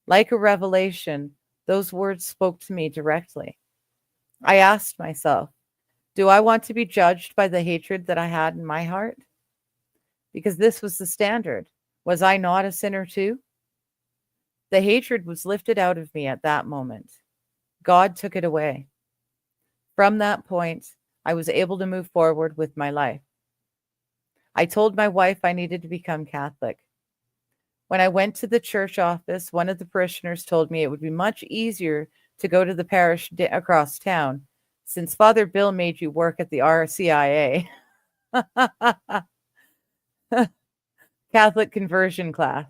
Like a revelation, those words spoke to me directly. I asked myself, do I want to be judged by the hatred that I had in my heart? Because this was the standard. Was I not a sinner too? The hatred was lifted out of me at that moment. God took it away. From that point, I was able to move forward with my life. I told my wife I needed to become Catholic. When I went to the church office, one of the parishioners told me it would be much easier to go to the parish across town, since Father Bill made you work at the RCIA. Catholic conversion class.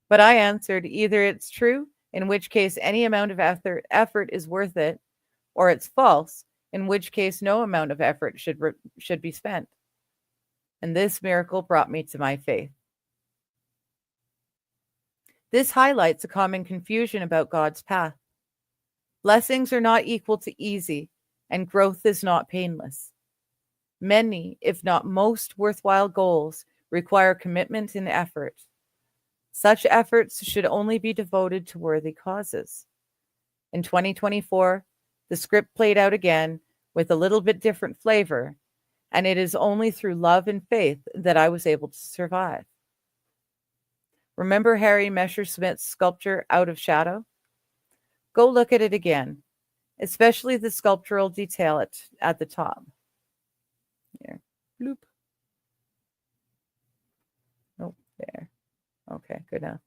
But I answered, either it's true, in which case any amount of effort is worth it, or it's false, in which case no amount of effort should be spent. And this miracle brought me to my faith. This highlights a common confusion about God's path. Blessings are not equal to easy, and growth is not painless. Many, if not most, worthwhile goals require commitment and effort. Such efforts should only be devoted to worthy causes. In 2024, the script played out again with a little bit different flavor, and it is only through love and faith that I was able to survive. Remember Harry Messerschmidt's sculpture Out of Shadow? Go look at it again, especially the sculptural detail at the top. Here. Bloop. Nope, there. Okay, good enough.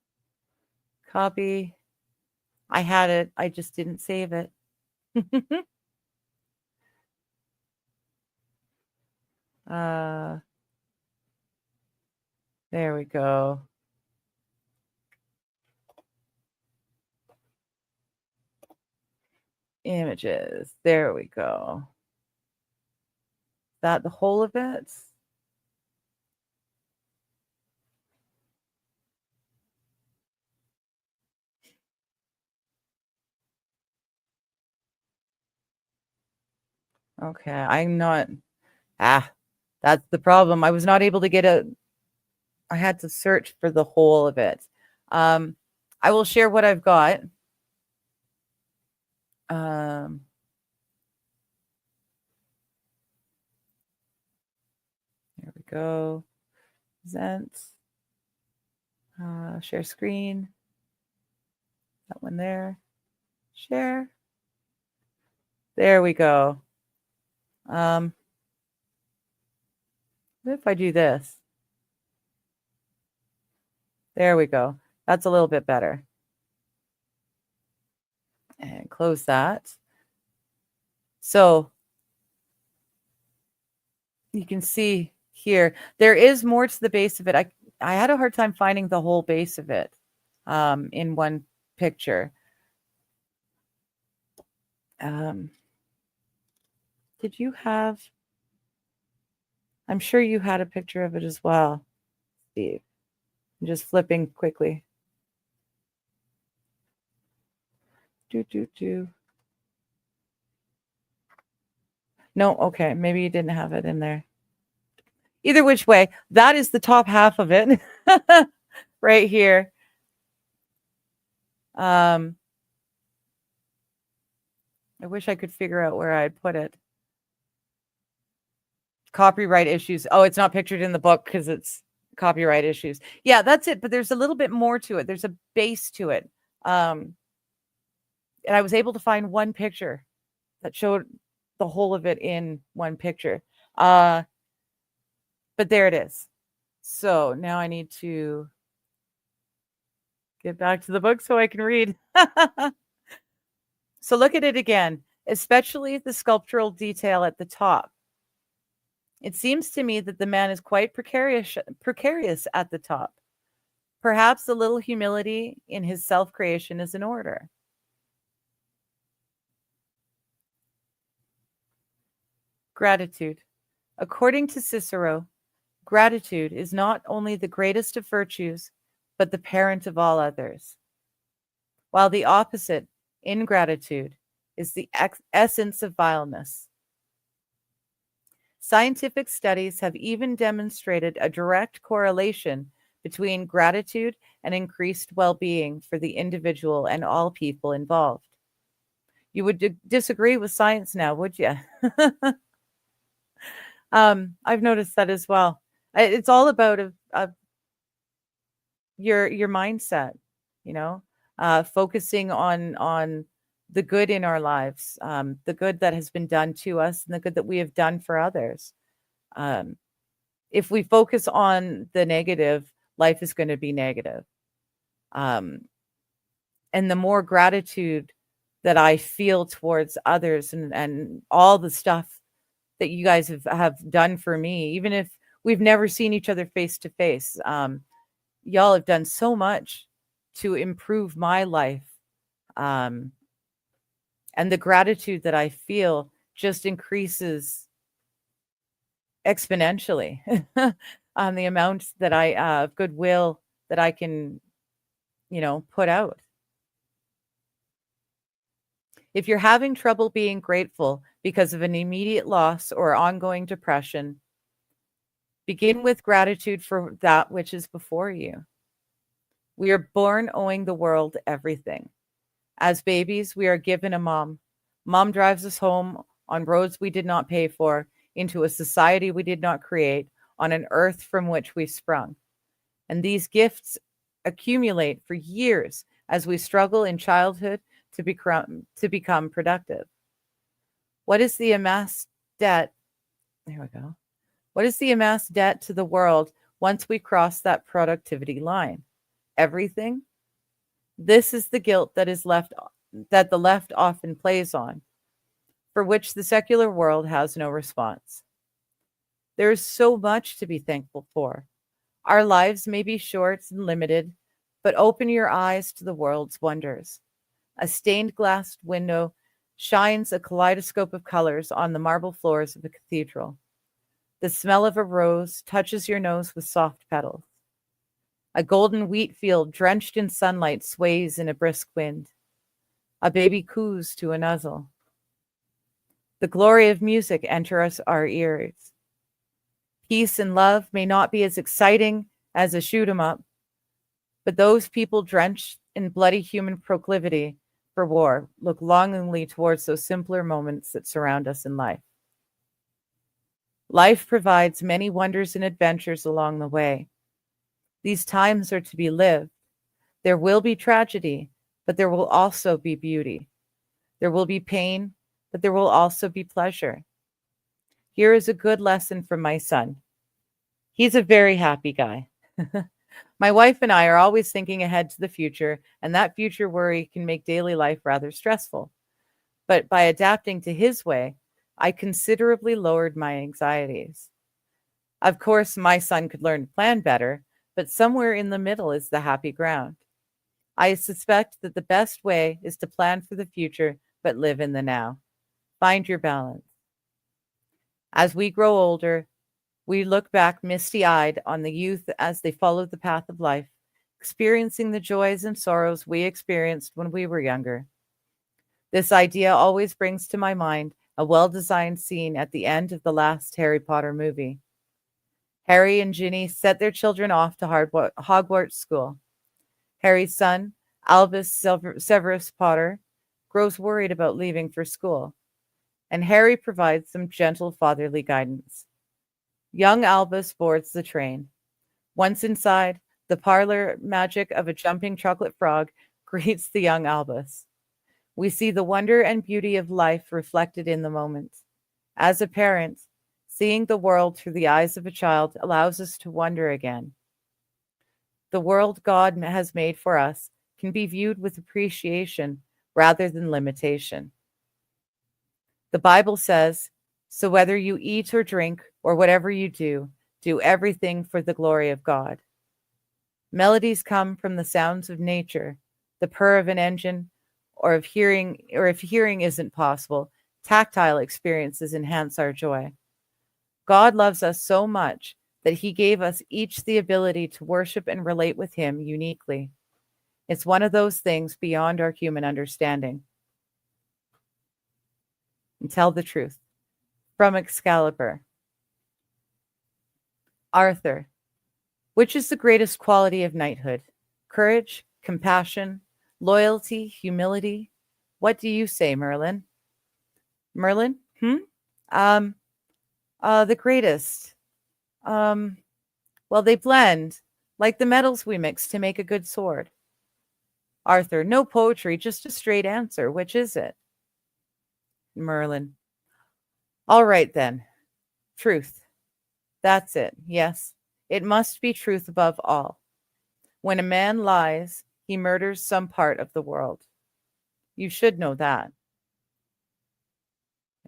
Copy. I had it. I just didn't save it. There we go. Images. There we go. That the whole of it? Okay, I'm not. That's the problem. I was not able to get I had to search for the whole of it. I will share what I've got. There we go. Present. Share screen. That one there. Share. There we go. What if I do this? There we go. That's a little bit better. And close that. So you can see here, there is more to the base of it. I had a hard time finding the whole base of it in one picture. Did you have? I'm sure you had a picture of it as well, Steve. I'm just flipping quickly. No, okay, maybe you didn't have it in there. Either which way, that is the top half of it right here. I wish I could figure out where I'd put it. Copyright issues. Oh, it's not pictured in the book because it's copyright issues. Yeah, that's it. But there's a little bit more to it. There's a base to it. And I was able to find one picture that showed the whole of it in one picture. But there it is. So now I need to get back to the book so I can read. So look at it again, especially the sculptural detail at the top. It seems to me that the man is quite precarious at the top. Perhaps a little humility in his self-creation is in order. Gratitude. According to Cicero, gratitude is not only the greatest of virtues, but the parent of all others. While the opposite, ingratitude, is the essence of vileness. Scientific studies have even demonstrated a direct correlation between gratitude and increased well-being for the individual and all people involved. You would disagree with science now, would you? I've noticed that as well. It's all about your mindset, focusing on the good in our lives, the good that has been done to us and the good that we have done for others. If we focus on the negative, life is going to be negative. And the more gratitude that I feel towards others and all the stuff that you guys have done for me, even if we've never seen each other face to face, y'all have done so much to improve my life. And the gratitude that I feel just increases exponentially on the amount that of goodwill that I can, put out. If you're having trouble being grateful because of an immediate loss or ongoing depression, begin with gratitude for that which is before you. We are born owing the world everything. As babies, we are given a mom. Mom drives us home on roads we did not pay for, into a society we did not create, on an earth from which we sprung. And these gifts accumulate for years as we struggle in childhood to become productive. What is the amassed debt? There we go. What is the amassed debt to the world once we cross that productivity line? Everything? This is the guilt that the left often plays on, for which the secular world has no response. There is so much to be thankful for. Our lives may be short and limited, but open your eyes to the world's wonders. A stained glass window shines a kaleidoscope of colors on the marble floors of a cathedral. The smell of a rose touches your nose with soft petals. A golden wheat field drenched in sunlight sways in a brisk wind. A baby coos to a nuzzle. The glory of music enters our ears. Peace and love may not be as exciting as a shoot 'em up, but those people drenched in bloody human proclivity for war look longingly towards those simpler moments that surround us in life. Life provides many wonders and adventures along the way. These times are to be lived. There will be tragedy, but there will also be beauty. There will be pain, but there will also be pleasure. Here is a good lesson from my son. He's a very happy guy. My wife and I are always thinking ahead to the future, and that future worry can make daily life rather stressful. But by adapting to his way, I considerably lowered my anxieties. Of course, my son could learn to plan better, but somewhere in the middle is the happy ground. I suspect that the best way is to plan for the future, but live in the now. Find your balance. As we grow older, we look back misty-eyed on the youth as they followed the path of life, experiencing the joys and sorrows we experienced when we were younger. This idea always brings to my mind a well-designed scene at the end of the last Harry Potter movie. Harry and Ginny set their children off to Hogwarts school. Harry's son, Albus Severus Potter, grows worried about leaving for school, and Harry provides some gentle fatherly guidance. Young Albus boards the train. Once inside, the parlor magic of a jumping chocolate frog greets the young Albus. We see the wonder and beauty of life reflected in the moment. As a parent, seeing the world through the eyes of a child allows us to wonder again. The world God has made for us can be viewed with appreciation rather than limitation. The Bible says, "So whether you eat or drink or whatever you do, do everything for the glory of God." Melodies come from the sounds of nature, the purr of an engine, or if hearing isn't possible, tactile experiences enhance our joy. God loves us so much that he gave us each the ability to worship and relate with him uniquely. It's one of those things beyond our human understanding. And tell the truth. From Excalibur. Arthur, which is the greatest quality of knighthood? Courage, compassion, loyalty, humility? What do you say, Merlin? Merlin? The greatest. Well, they blend, like the metals we mix to make a good sword. Arthur, no poetry, just a straight answer. Which is it? Merlin, all right then. Truth. That's it. Yes, it must be truth above all. When a man lies, he murders some part of the world. You should know that.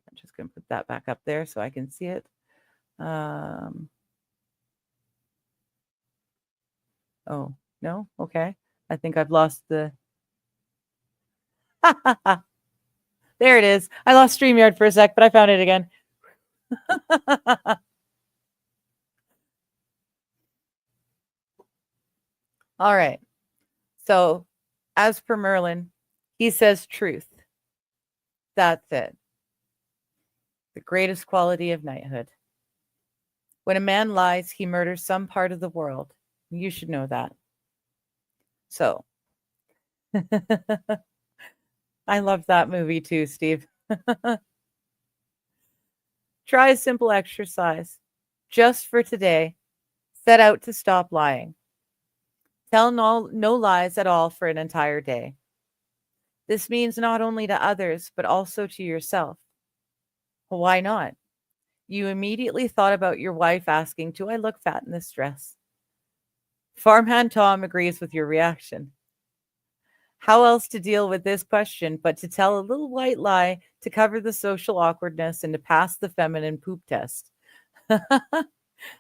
I'm just going to put that back up there so I can see it. Oh, no? Okay. I think I've lost the... There it is. I lost StreamYard for a sec, but I found it again. All right. So, as per Merlin, he says truth. That's it. The greatest quality of knighthood. When a man lies, he murders some part of the world. You should know that. So, I love that movie too, Steve. Try a simple exercise. Just for today, set out to stop lying. Tell no lies at all for an entire day. This means not only to others, but also to yourself. Why not? You immediately thought about your wife asking, "Do I look fat in this dress?" Farmhand Tom agrees with your reaction. How else to deal with this question but to tell a little white lie to cover the social awkwardness and to pass the feminine poop test?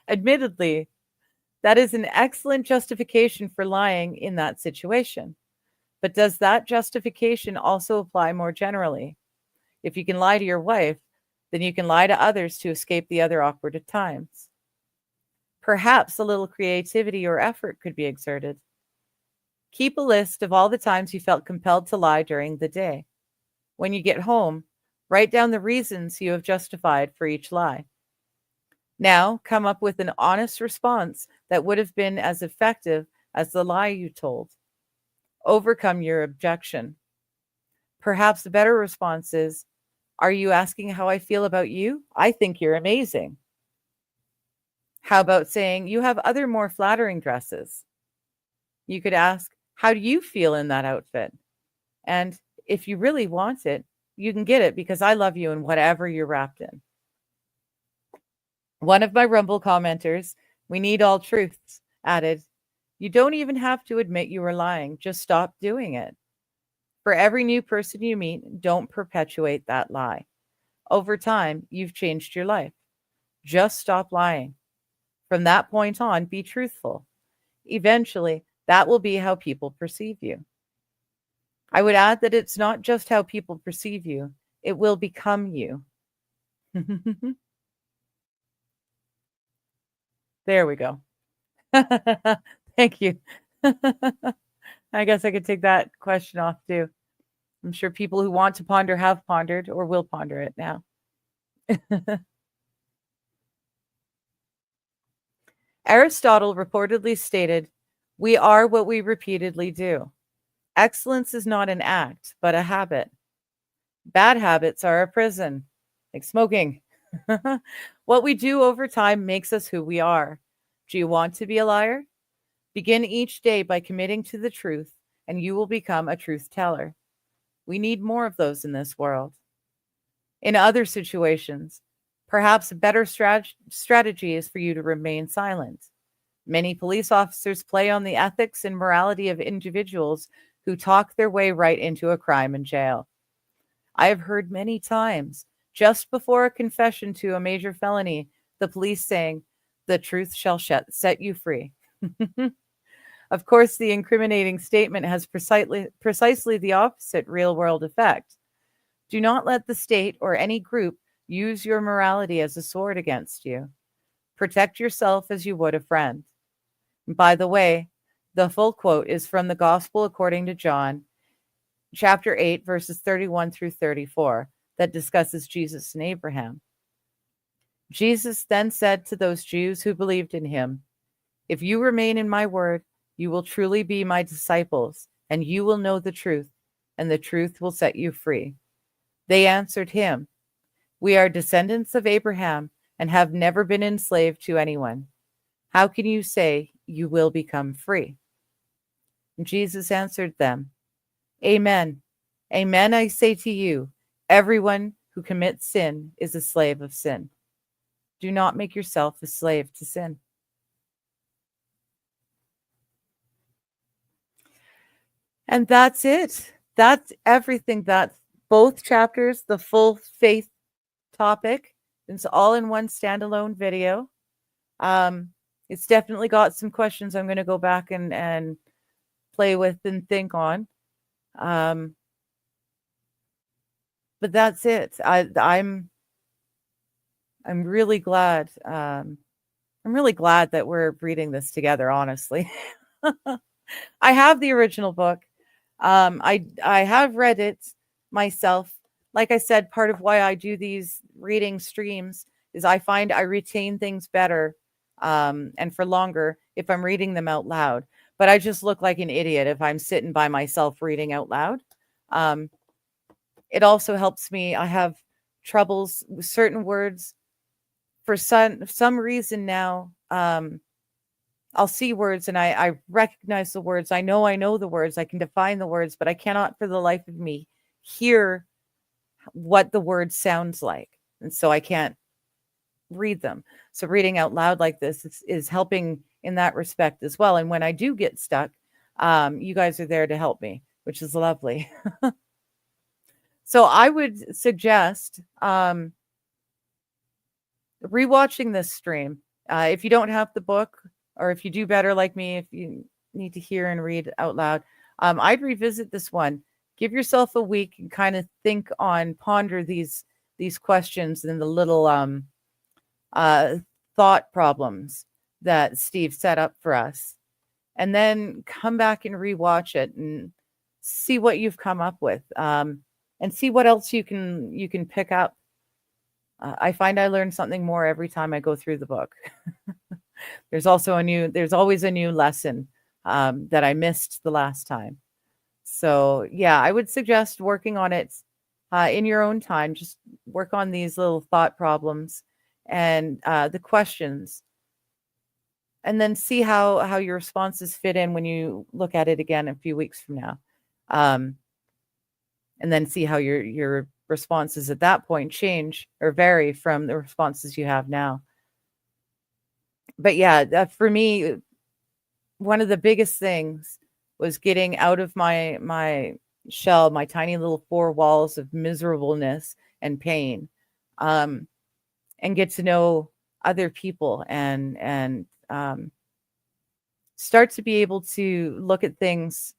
Admittedly, that is an excellent justification for lying in that situation. But does that justification also apply more generally? If you can lie to your wife, then you can lie to others to escape the other awkward times. Perhaps a little creativity or effort could be exerted. Keep a list of all the times you felt compelled to lie during the day. When you get home, write down the reasons you have justified for each lie. Now, come up with an honest response that would have been as effective as the lie you told. Overcome your objection. Perhaps the better response is, "Are you asking how I feel about you? I think you're amazing." How about saying, "You have other more flattering dresses"? You could ask, "How do you feel in that outfit?" And if you really want it, you can get it because I love you in whatever you're wrapped in. One of my Rumble commenters, "We need all truths," added, "You don't even have to admit you were lying. Just stop doing it. For every new person you meet, don't perpetuate that lie. Over time, you've changed your life. Just stop lying. From that point on, be truthful. Eventually, that will be how people perceive you." I would add that it's not just how people perceive you, it will become you. There we go. Thank you. I guess I could take that question off too. I'm sure people who want to ponder have pondered or will ponder it now. Aristotle reportedly stated, "We are what we repeatedly do. Excellence is not an act, but a habit. Bad habits are a prison, like smoking. What we do over time makes us who we are. Do you want to be a liar? Begin each day by committing to the truth, and you will become a truth teller. We need more of those in this world." In other situations, perhaps a better strategy is for you to remain silent. Many police officers play on the ethics and morality of individuals who talk their way right into a crime in jail. I have heard many times, just before a confession to a major felony, the police saying, "The truth shall set you free." Of course, the incriminating statement has precisely the opposite real-world effect. Do not let the state or any group use your morality as a sword against you. Protect yourself as you would a friend. By the way, the full quote is from the Gospel according to John, chapter 8, verses 31 through 34, that discusses Jesus and Abraham. Jesus then said to those Jews who believed in him, "If you remain in my word, you will truly be my disciples, and you will know the truth, and the truth will set you free." They answered him, "We are descendants of Abraham and have never been enslaved to anyone. How can you say you will become free?" And Jesus answered them, "Amen. Amen, I say to you, everyone who commits sin is a slave of sin. Do not make yourself a slave to sin." And that's it. That's everything. That's both chapters, the full faith topic. It's all in one standalone video. It's definitely got some questions I'm going to go back and play with and think on. But that's it. I'm really glad. I'm really glad that we're reading this together, honestly. I have the original book. I have read it myself. Like I said, part of why I do these reading streams is I find I retain things better and for longer if I'm reading them out loud. But I just look like an idiot if I'm sitting by myself reading out loud. Um, it also helps me. I have troubles with certain words for some reason now. I'll see words and I recognize the words. I know the words. I can define the words, but I cannot for the life of me hear what the word sounds like. And so I can't read them. So reading out loud like this is helping in that respect as well. And when I do get stuck, you guys are there to help me, which is lovely. So I would suggest rewatching this stream. If you don't have the book, or if you do better like me, if you need to hear and read out loud, I'd revisit this one. Give yourself a week and kind of ponder these questions and the little thought problems that Steve set up for us, and then come back and rewatch it and see what you've come up with, and see what else you can pick up. I find I learn something more every time I go through the book. There's always a new lesson that I missed the last time. So yeah, I would suggest working on it in your own time. Just work on these little thought problems and the questions, and then see how your responses fit in when you look at it again a few weeks from now. And then see how your responses at that point change or vary from the responses you have now. But yeah, for me, one of the biggest things was getting out of my shell, my tiny little four walls of miserableness and pain, and get to know other people and start to be able to look at things.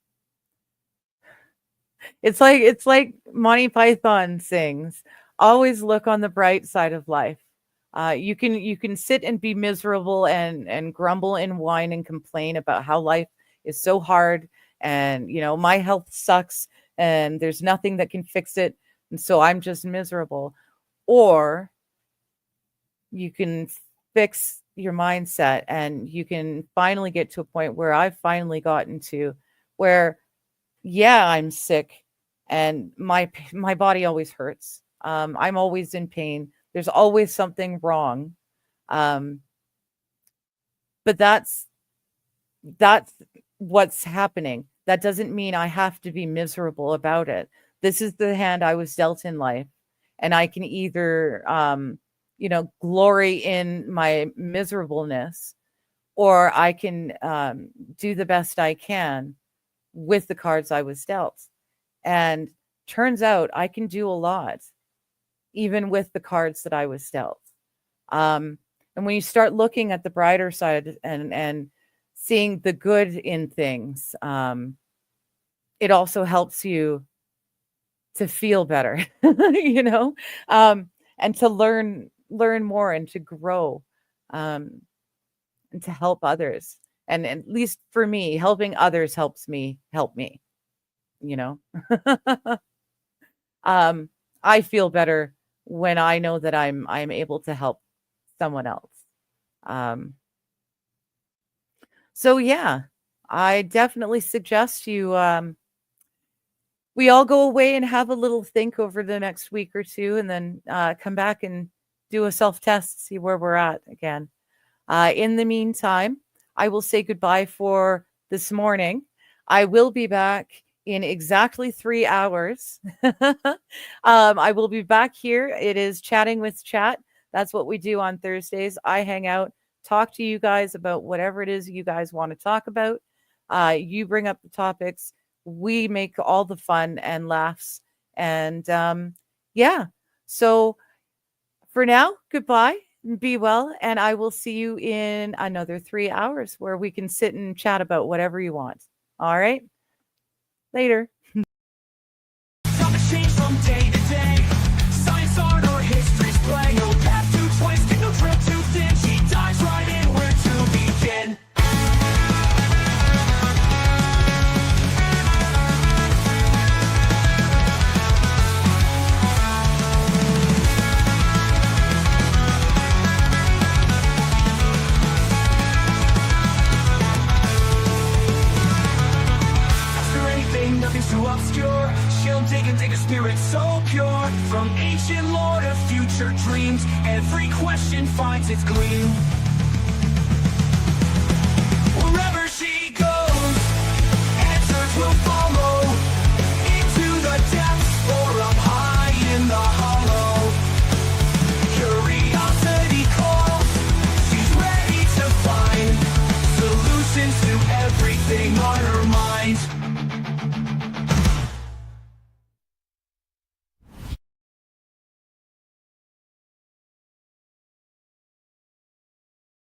It's like Monty Python sings, always look on the bright side of life. You can sit and be miserable and grumble and whine and complain about how life is so hard, and my health sucks and there's nothing that can fix it, and so I'm just miserable. Or you can fix your mindset and you can finally get to a point where I've finally gotten to, where yeah, I'm sick and my body always hurts. I'm always in pain. There's always something wrong. But that's what's happening. That doesn't mean I have to be miserable about it. This is the hand I was dealt in life, and I can either glory in my miserableness, or I can do the best I can with the cards I was dealt. And turns out I can do a lot, even with the cards that I was dealt. And when you start looking at the brighter side and seeing the good in things, it also helps you to feel better, and to learn more and to grow, and to help others. And at least for me, helping others helps me help me, I feel better when I know that I'm able to help someone else. So yeah, I definitely suggest you we all go away and have a little think over the next week or two, and then come back and do a self-test, see where we're at again. In the meantime, I will say goodbye for this morning. I will be back in exactly 3 hours. I will be back here. It is Chatting with Chat. That's what we do on Thursdays. I hang out, talk to you guys about whatever it is you guys want to talk about. You bring up the topics. We make all the fun and laughs. And yeah, so for now, goodbye. Be well, and I will see you in another 3 hours where we can sit and chat about whatever you want. All right? Later. Change from day to day. Science, art, or history's play. No path too twisted, no trail too thin. She dives right in where to begin. obscure. She'll dig and dig a spirit so pure. From ancient lore to future dreams, every question finds its gleam. Wherever she goes, answers will follow. Into the depths or up high in the hollow. Curiosity calls, she's ready to find solutions to everything on her